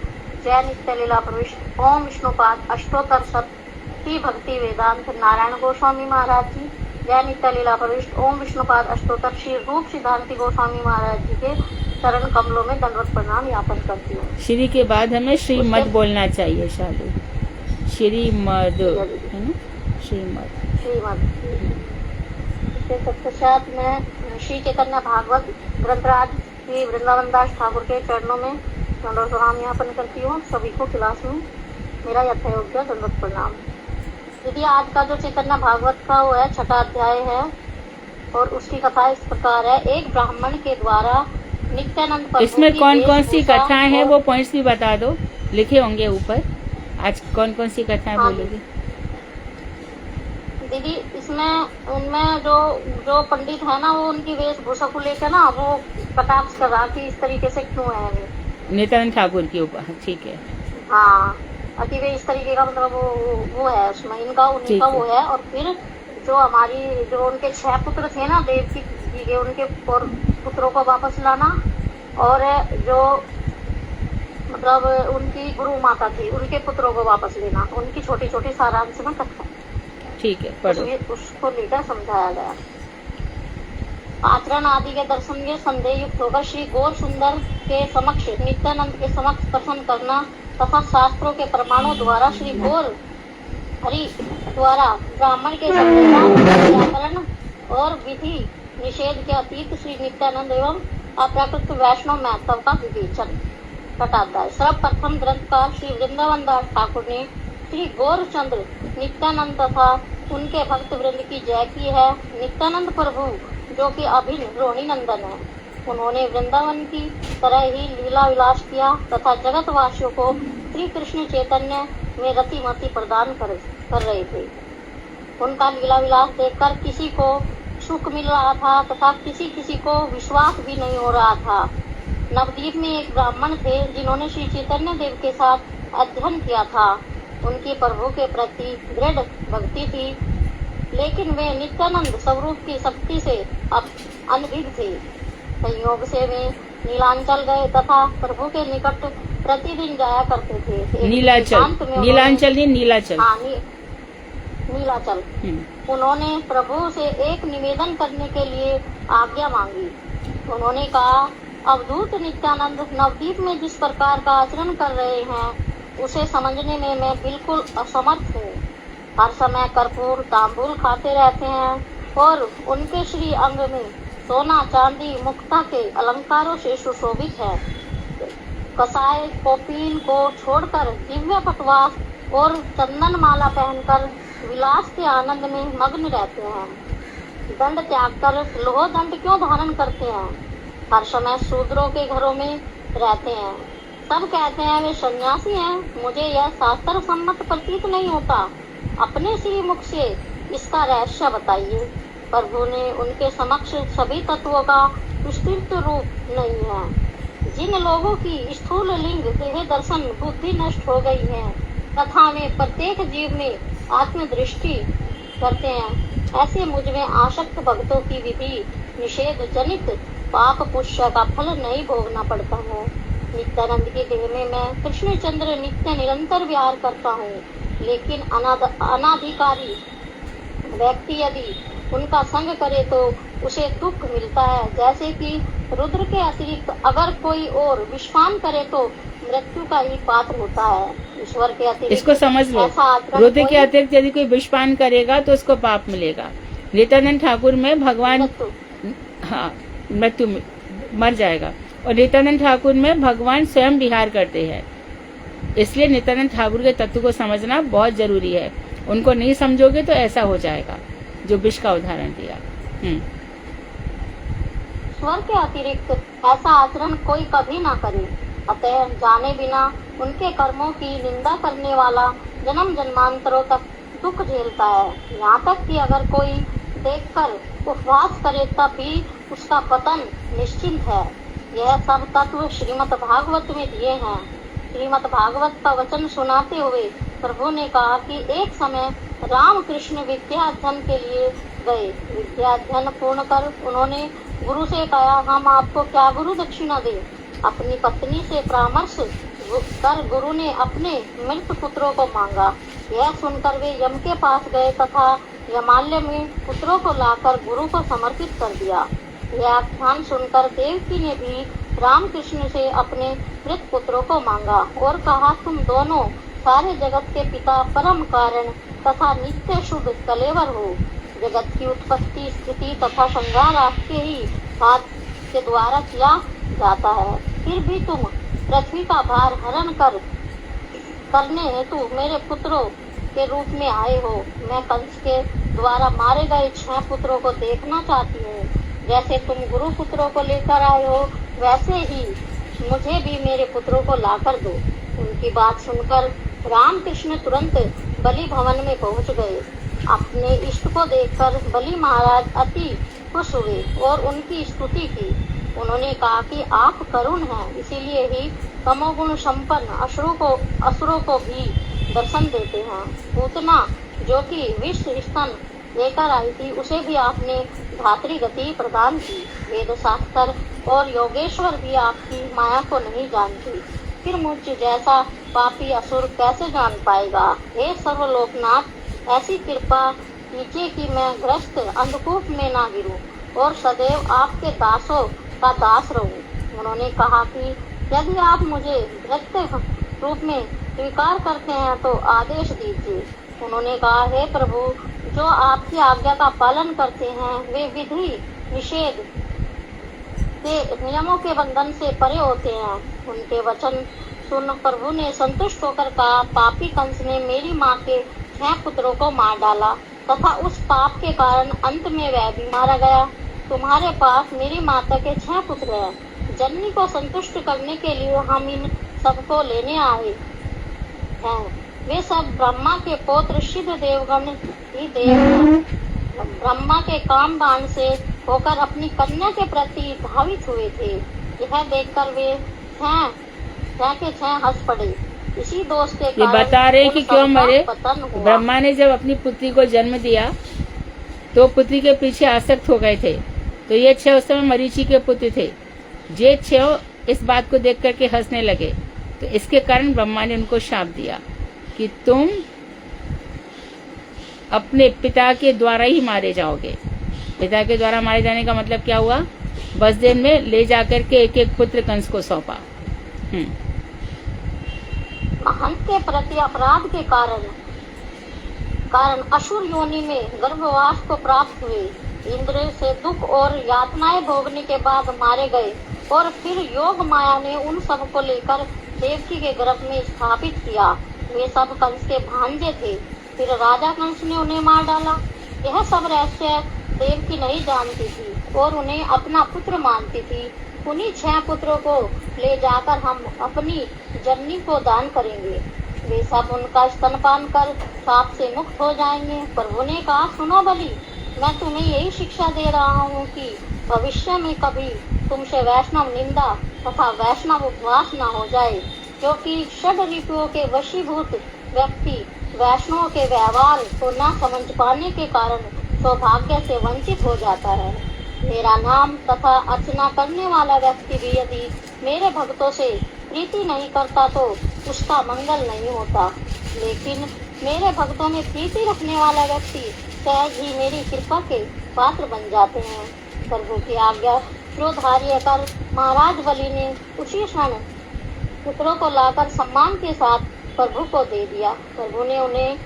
जय नित्य लीला प्रविष्ट ओम विष्णुपाद अष्टोत्तर शत की भक्ति वेदांत नारायण गोस्वामी महाराज जी, जय नित्य लीला प्रविष्ट ओम विष्णुपाद अष्टोत्तर श्री रूप सिद्धांति गोस्वामी महाराज जी के चरण कमलों में दंडवत प्रणाम ज्ञापन करती हूँ। श्री के बाद हमें श्रीमद बोलना चाहिए शालू। श्रीमद है ना, श्रीमद। इसके तत्पश्चात मैं श्री चैतन्य भागवत ग्रंथराज श्री वृंदावन दास ठाकुर के चरणों में दंडवत प्रणाम ज्ञापन करती हूँ। सभी को क्लास में मेरा यथायोग्य दंडवत प्रणाम। यदि आज का जो चैतन्य भागवत का वो है 6वां अध्याय है और उसकी कथा इस प्रकार है। एक ब्राह्मण के द्वारा नित्यानंद इसमें कौन कौन सी कथाएं हैं वो पॉइंट्स भी बता दो, लिखे होंगे ऊपर। आज कौन कौन सी कथाएं बोलोगी दीदी? इसमें उनमें जो पंडित है ना, वो उनकी वेशभूषा को लेकर ना वो कटाक्ष कर रहा कि इस तरीके से क्यों है नित्यानंद ठाकुर के ऊपर। ठीक है, हाँ, अति वे इस तरीके का मतलब वो है उसमें इनका उनका वो है। और फिर जो उनके 6 पुत्र थे ना देव जी के, उनके और पुत्रों को वापस लाना, और जो मतलब उनकी गुरु माता थी उनके पुत्रों को वापस लेना, उनकी छोटी छोटी सारांश में कथा। ठीक है, पढ़ो। उसको लेकर समझाया गया। आचरण आदि के दर्शन के संदेह युक्त होकर श्री गौर सुंदर के समक्ष नित्यानंद के समक्ष दर्शन करना तथा शास्त्रों के प्रमाणों द्वारा श्री गौर हरि द्वारा ब्राह्मण के व्याकरण और विधि निषेध के अतीत श्री नित्यानंद एवं अप्राकृत वैष्णव महत्व का विवेचन घटाता है। सर्वप्रथम ग्रंथकार श्री वृंदावन दास ठाकुर ने श्री गौरचंद्र नित्यानंद तथा उनके भक्त वृंद की जय की है। नित्यानंद प्रभु जो कि अभिन्न रोहिणी नंदन है, उन्होंने वृंदावन की तरह ही लीला विलास किया तथा जगत वासियों को श्री कृष्ण चैतन्य में रति मति प्रदान कर रहे थे। उनका लीला विलास देखकर किसी को सुख मिल रहा था तथा किसी को विश्वास भी नहीं हो रहा था। नवद्वीप में एक ब्राह्मण थे जिन्होंने श्री चैतन्य देव के साथ अध्ययन किया था। उनकी प्रभु के प्रति दृढ़ भक्ति थी, लेकिन वे नित्यानंद स्वरूप की शक्ति से अनभिज्ञ थे। संयोग से वे नीलांचल गए तथा प्रभु के निकट प्रतिदिन जाया करते थे। नीलांचल नहीं, नीलाचल। हाँ, नीलाचल। उन्होंने प्रभु से एक निवेदन करने के लिए आज्ञा मांगी। उन्होंने कहा, अवधूत नित्यानंद नवद्वीप में जिस प्रकार का आचरण कर रहे हैं उसे समझने में मैं बिल्कुल असमर्थ हूँ। हर समय कर्पूर तांबूल खाते रहते हैं और उनके श्री अंग में सोना चांदी मुक्ता के अलंकारों से सुशोभित है। कसाय कौपीन को छोड़कर दिव्य पटवास और चंदन माला पहनकर विलास के आनंद में मग्न रहते हैं। दंड त्याग कर लोह दंड क्यों धारण करते हैं? हर समय शूद्रों के घरों में रहते हैं। सब कहते हैं वे सन्यासी हैं। मुझे यह शास्त्र सम्मत प्रतीत नहीं होता। अपने श्री मुख से इसका रहस्य बताइए। प्रभु ने उनके समक्ष सभी तत्वों का विस्तृत रूप नहीं है। जिन लोगों की स्थूल लिंग देह दर्शन बुद्धि नष्ट हो गई है तथा वे प्रत्येक जीव में आत्मदृष्टि करते हैं, ऐसे मुझ में आसक्त भक्तों की विधि निषेध जनित पाप पुण्य का फल नहीं भोगना पड़ता है। नित्यानंद की देह में मैं कृष्णचंद्र नित्य निरंतर विहार करता हूँ, लेकिन अनाधिकारी व्यक्ति यदि उनका संग करे तो उसे दुख मिलता है। जैसे कि रुद्र के अतिरिक्त अगर कोई और विश्वान करे तो मृत्यु का ही पात्र होता है। ईश्वर के अतिरिक्त इसको समझ लो, रुद्र के अतिरिक्त यदि कोई विश्वान करेगा तो उसको पाप मिलेगा। नित्यानंद ठाकुर में भगवान मृत्यु मर जाएगा, और नित्यानंद ठाकुर में भगवान स्वयं विहार करते हैं। इसलिए नित्यानंद ठाकुर के तत्व को समझना बहुत जरूरी है। उनको नहीं समझोगे तो ऐसा हो जाएगा जो विष का उदाहरण दिया। ईश्वर के अतिरिक्त ऐसा आचरण कोई कभी ना करे। अतः जाने बिना उनके कर्मों की निंदा करने वाला जन्म जन्मांतरों तक दुख झेलता है। यहाँ तक कि अगर कोई देखकर उपवास करे तब भी उसका पतन निश्चित है। यह सब तत्व श्रीमद् भागवत में दिए हैं। श्रीमद् भागवत का वचन सुनाते हुए प्रभु ने कहा कि एक समय रामकृष्ण विद्याध्ययन के लिए गए। विद्याध्ययन पूर्ण कर उन्होंने गुरु से कहा, हम आपको क्या गुरु दक्षिणा दें। अपनी पत्नी से परामर्श कर गुरु ने अपने मृत पुत्रों को मांगा। यह सुनकर वे यम के पास गए तथा यमाल्य में पुत्रों को लाकर गुरु को समर्पित कर दिया। यह आख्यान सुनकर देवकी ने भी रामकृष्ण से अपने मृत पुत्रों को मांगा और कहा, तुम दोनों सारे जगत के पिता, परम कारण तथा नित्य शुद्ध कलेवर हो। जगत की उत्पत्ति, स्थिति तथा संहार आपके ही हाथ के द्वारा किया जाता है। फिर भी तुम पृथ्वी का भार हरण करने हेतु मेरे पुत्रों के रूप में आए हो। मैं कंस के द्वारा मारे गए 6 पुत्रों को देखना चाहती हूँ। जैसे तुम गुरु पुत्रों को लेकर आए हो, वैसे ही मुझे भी मेरे पुत्रों को लाकर दो। उनकी बात सुनकर रामकृष्ण तुरंत बलि भवन में पहुँच गए। अपने इष्ट को देखकर बलि महाराज अति खुश हुए और उनकी स्तुति की। उन्होंने कहा कि आप करुण हैं, इसीलिए ही तमोगुण संपन्न असुरों को भी दर्शन देते हैं। पूतना जो कि विष स्तन लेकर आई थी, उसे भी आपने धात्री गति प्रदान की। वेद शास्त्र और योगेश्वर भी आपकी माया को नहीं जानती, फिर मुझ जैसा पापी असुर कैसे जान पाएगा। हे सर्वलोकनाथ, ऐसी कृपा कीजिए कि मैं ग्रस्त अंधकूप में ना गिरूं और सदैव आपके दासों का दास रहूं। उन्होंने कहा कि यदि आप मुझे व्यक्त रूप में स्वीकार करते हैं तो आदेश दीजिए। उन्होंने कहा, हे प्रभु, जो आपकी आज्ञा का पालन करते हैं वे विधि निषेध के नियमों के बंधन से परे होते हैं। उनके वचन सुन प्रभु ने संतुष्ट होकर कहा, पापी कंस ने मेरी माँ के 6 पुत्रों को मार डाला तथा उस पाप के कारण अंत में वह भी मारा गया। तुम्हारे पास मेरी माता के 6 पुत्र हैं। जननी को संतुष्ट करने के लिए हम इन सबको लेने आए हैं। वे सब ब्रह्मा के पौत्र सिद्ध देवगण ही देव हैं। ब्रह्मा के काम बाण से होकर अपनी कन्या के प्रति भावित हुए थे। यह देखकर वे 6 हंस पड़े। इसी दोष के ये बता रहे कि क्यों मरे। ब्रह्मा ने जब अपनी पुत्री को जन्म दिया तो पुत्री के पीछे आसक्त हो गए थे। तो ये 6 उस समय मरीचि के पुत्र थे। ये 6 इस बात को देख करके हंसने लगे। तो इसके कारण ब्रह्मा ने उनको शाप दिया कि तुम अपने पिता के द्वारा ही मारे जाओगे। पिता के द्वारा मारे जाने का मतलब क्या हुआ? बसदेव में ले जाकर के एक एक पुत्र कंस को सौंपा। महंत के प्रति अपराध के कारण असुर योनि में गर्भवास को प्राप्त हुए। इंद्र से दुख और यातनाएं भोगने के बाद मारे गए और फिर योग माया ने उन सब को लेकर देवकी के गर्भ में स्थापित किया। वे सब कंस के भांजे थे। फिर राजा कंस ने उन्हें मार डाला। यह सब रहस्य देवकी नहीं जानती थी और उन्हें अपना पुत्र मानती थी। उन्हीं 6 पुत्रों को ले जाकर हम अपनी जननी को दान करेंगे। वे सब उनका स्तनपान कर पाप से मुक्त हो जाएंगे। प्रभु ने कहा, सुनो बलि, मैं तुम्हें यही शिक्षा दे रहा हूँ कि भविष्य में कभी तुमसे वैष्णव निंदा तथा वैष्णव उपवास न हो जाए, क्योंकि षड ऋतुओं के वशीभूत व्यक्ति वैष्णव के व्यवहार को न समझ पाने के कारण सौभाग्य से वंचित हो जाता है। मेरा नाम तथा अर्चना करने वाला व्यक्ति भी यदि मेरे भक्तों से प्रीति नहीं करता तो उसका मंगल नहीं होता, लेकिन मेरे भक्तों में प्रीति रखने वाला व्यक्ति सहज ही मेरी कृपा के पात्र बन जाते हैं। प्रभु की आज्ञा जो धार्य कर महाराज बलि ने उसी क्षण पुत्रों को लाकर सम्मान के साथ प्रभु को दे दिया। प्रभु ने उन्हें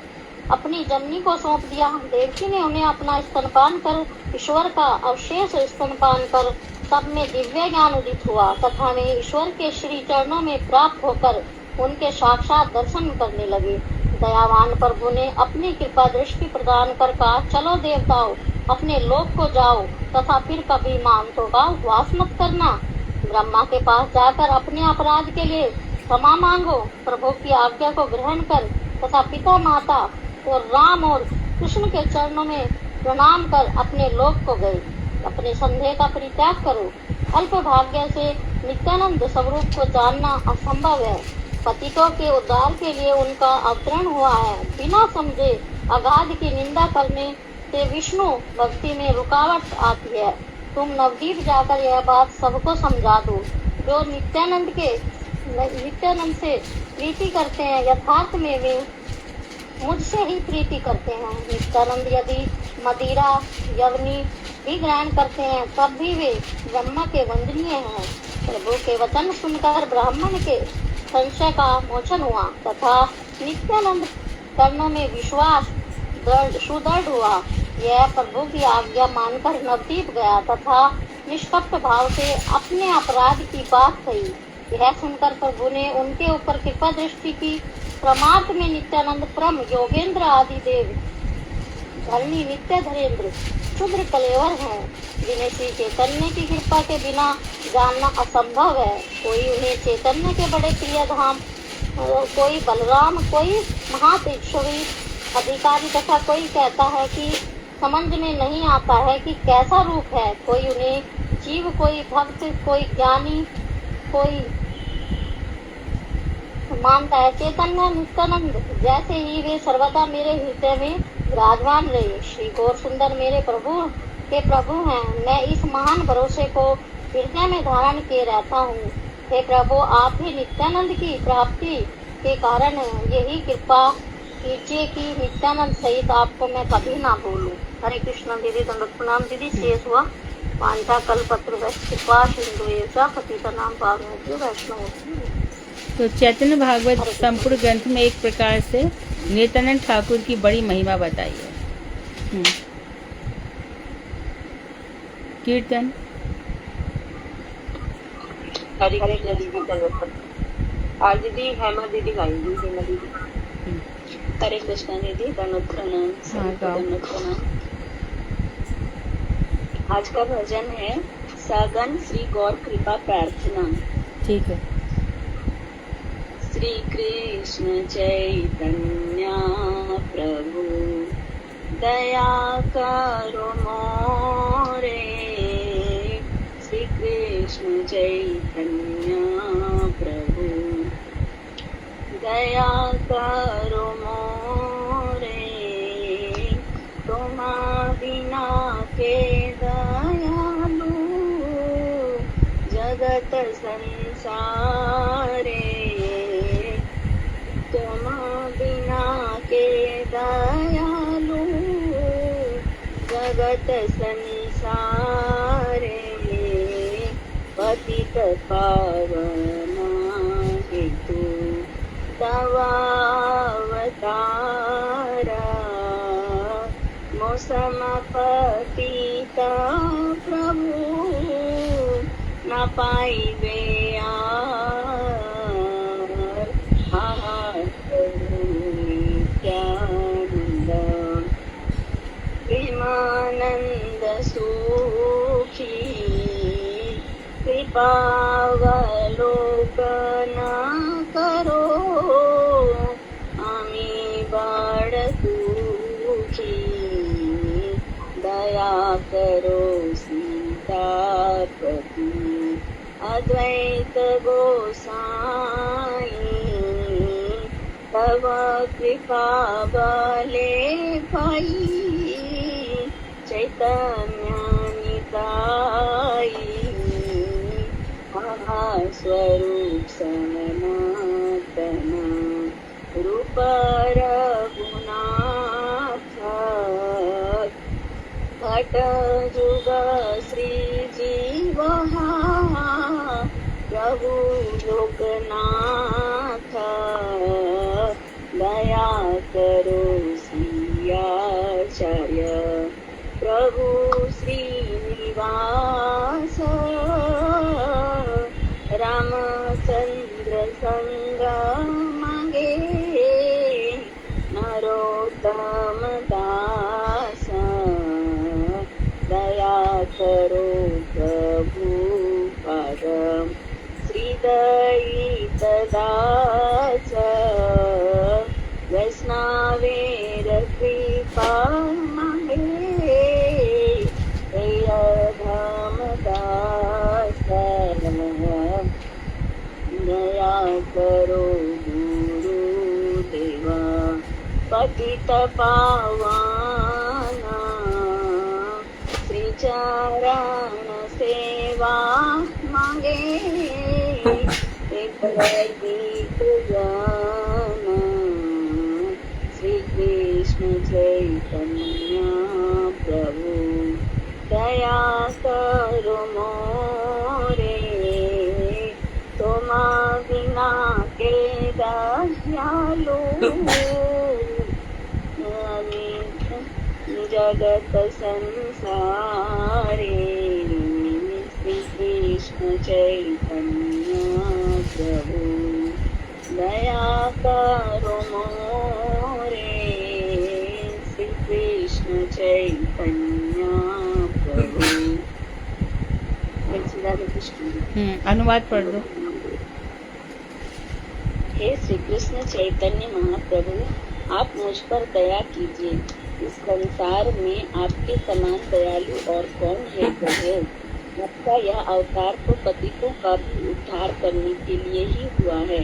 अपनी जननी को सौंप दिया। देवकी ने उन्हें अपना स्तनपान कर ईश्वर का अवशेष स्तनपान कर सब में दिव्य ज्ञान उदित हुआ तथा वे ईश्वर के श्री चरणों में प्राप्त होकर उनके साक्षात दर्शन करने लगे। दयावान प्रभु ने अपनी कृपा दृष्टि प्रदान कर कहा, चलो देवताओं, अपने लोक को जाओ तथा फिर कभी मानतों का उपवास मत करना। ब्रह्मा के पास जाकर अपने अपराध के लिए क्षमा मांगो। प्रभु की आज्ञा को ग्रहण कर तथा पिता माता और राम और कृष्ण के चरणों में प्रणाम कर अपने लोक को गए। अपने संदेह का परित्याग करो। अल्प भाग्य से नित्यानंद स्वरूप को जानना असंभव है। पतितों के उद्धार के लिए उनका अवतरण हुआ है। बिना समझे अगाध की निंदा करने से विष्णु भक्ति में रुकावट आती है। तुम नवदीप जाकर यह बात सबको समझा दो। जो नित्यानंद से प्रीति करते हैं, यथार्थ में वे मुझसे ही प्रीति करते हैं। नित्यानंद यदि मदिरा यवनी भी ग्रहण करते हैं तब भी वे ब्रह्मा के वंदनीय हैं। प्रभु के वचन सुनकर ब्राह्मण के संशय का मोचन हुआ तथा नित्यानंद कर्णों में विश्वास सुदृढ़ हुआ। यह प्रभु की आज्ञा मानकर नवदीप गया तथा निष्कपट भाव से अपने अपराध की बात कही। यह सुनकर प्रभु ने उनके ऊपर कृपा दृष्टि की। परमार्थ में नित्यानंद परम योगेंद्र आदि देव धरणी नित्य धरेंद्र शुद्र कलेवर हैं, जिन्हें श्री चैतन्य की कृपा के बिना जानना असंभव है। कोई उन्हें चैतन्य के बड़े प्रिय धाम, कोई बलराम, कोई महातेजस्वी अधिकारी तथा कोई कहता है कि समझ में नहीं आता है कि कैसा रूप है। कोई उन्हें जीव, कोई भक्त, कोई ज्ञानी, कोई मानता है। चैतन्य नित्यानंद जैसे ही वे सर्वदा मेरे हृदय में विराजमान रहे। श्री गौर सुंदर मेरे प्रभु के प्रभु हैं। मैं इस महान भरोसे को हृदय में धारण किए रहता हूँ। हे प्रभु, आप ही नित्यानंद की प्राप्ति के कारण हैं। यही कृपा कीजिए कि नित्यानंद सहित आपको मैं कभी ना भूलूं। हरे कृष्ण दीदी, दंडवत प्रणाम दीदी। शेष हुआ पांचा कल्पत्र कृपा सिंधु एवं पतितनां पावनेभ्यो वैष्णवेभ्यो। तो चैतन्य भागवत संपूर्ण ग्रंथ में एक प्रकार से नित्यानंद ठाकुर की बड़ी महिमा बताई है। कीर्तन हरे कृष्ण दीदी, आज दीदी हेमा दीदी गाएंगी। हेमा दीदी। हरे कृष्ण दीदी, दंडवत प्रणाम। आज का भजन है सगन श्री गौर कृपा प्रार्थना। ठीक है। श्री कृष्ण चैतन्य प्रभु दया करो मोरे। श्री कृष्ण चैतन्य प्रभु दया करो मोरे। तुम बिना के दयालु जगत संसारे। तुम बिना के दयालु जगत संसारे। पतित पावना हेतु तव अवतारा। मौसम पतित प्रभु न पाइबे प्रेमानंद सुखी कृपावलोकन करो। आमी बड़ दुखी दया करो सीतापति अद्वैत गोसाई तव कृपा बले पाई चैतन्य निताई महास्वरूप सनातन रूप रघुनाथ घट जुग श्री जीव प्रभु लोकनाथ दया करो सियाचार्य प्रभु श्रीनिवास रामचंद्र संग मांगे नरोत्तम दास दया करो प्रभु परम श्रीदयित दास वैष्णवेर कृपा मांगे धाम दास दया करो गुरुदेवा पतित पावन श्री चरण सेवा मांगे एक गीत गान श्री कृष्ण चैतन्य प्रभु दया करो मोरे तुम बिना के दयालु जगत संसारे श्री कृष्ण चैतन्य प्रभु दया करो मोरे श्री कृष्ण चैतन्य प्रभु। अनुवाद पढ़ दो। हे श्री कृष्ण चैतन्य महाप्रभु, आप मुझ पर दया कीजिए। इस संसार में आपके समान दयालु और कौन है प्रभु? आपका यह अवतार तो पतितों का भी उद्धार करने के लिए ही हुआ है।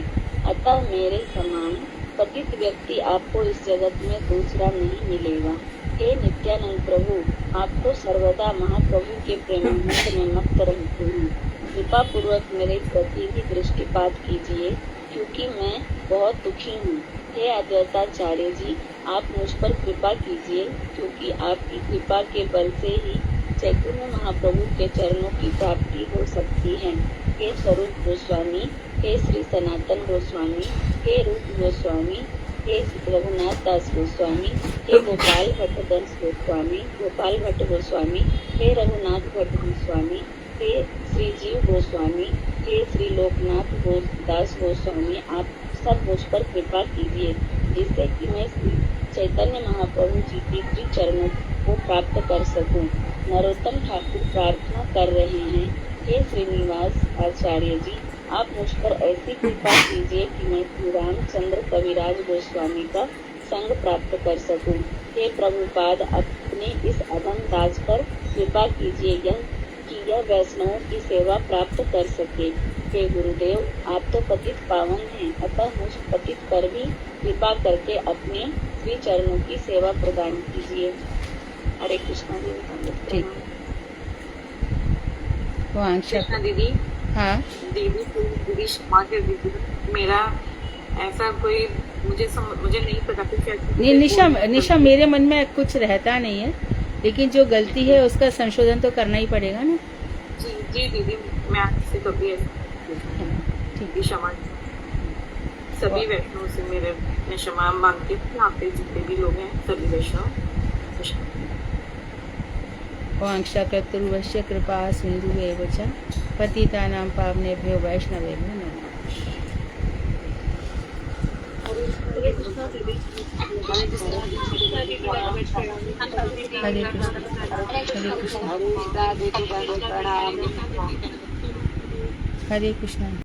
अतः मेरे समान पतित व्यक्ति आपको इस जगत में दूसरा नहीं मिलेगा। हे नित्यानंद प्रभु, आप तो सर्वदा महाप्रभु के प्रेमानंद में मस्त रहते हैं। कृपा पूर्वक मेरे प्रति भी दृष्टिपात कीजिए, क्योंकि मैं बहुत दुखी हूँ। हे अद्वैताचार्य जी, आप मुझ पर कृपा कीजिए, क्योंकि आपकी कृपा के बल से ही चैतन्य महाप्रभु के चरणों की प्राप्ति हो सकती है। हे स्वरूप गोस्वामी, हे श्री सनातन गोस्वामी, हे रूप गोस्वामी, हे रघुनाथ दास गोस्वामी, हे गोपाल भट्ट दास गोस्वामी, गोपाल भट्ट गोस्वामी, हे रघुनाथ भट्ट गोस्वामी, हे श्री जीव गोस्वामी, हे श्री लोकनाथ दास गोस्वामी, आप सब मुझ पर कृपा कीजिए, जिससे कि मैं श्री चैतन्य महाप्रभु जी के श्री चरणों को प्राप्त कर सकूं। नरोत्तम ठाकुर प्रार्थना कर रहे हैं, हे श्रीनिवास आचार्य जी, आप मुझ पर ऐसी कृपा कीजिए कि मैं श्री रामचंद्र कविराज गोस्वामी का संग प्राप्त कर सकूं। हे प्रभुपाद, अपने इस अधम दास पर कृपा कीजिए कि यह वैष्णवों की सेवा प्राप्त कर सके। हे गुरुदेव, आप तो पतित पावन हैं, अतः मुझ पतित पर भी कृपा करके अपने श्री चरणों की सेवा प्रदान कीजिए। हरे कृष्णा दीदी। ठीक। वो आंक्षा कृष्णा दीदी। हाँ दीदी क्षमा कर दीजिए, मेरा ऐसा कोई मुझे नहीं पता कुछ। नहीं निशा, मेरे मन में कुछ रहता नहीं है, लेकिन जो गलती है उसका संशोधन तो करना ही पड़ेगा ना। जी दीदी, मैं आपसे कभी ठीक क्षमा, सभी वैष्णव से मैं क्षमा मांगती हूँ। यहाँ पे जितने भी लोग हैं सभी वैष्णव। वांक्षा कर्तुर्वश्य कृपा सिंधु एव च पतितानां पावनेभ्यो वैष्णवेभ्यो नमः। हरे कृष्ण। हरे कृष्ण। हरे कृष्ण।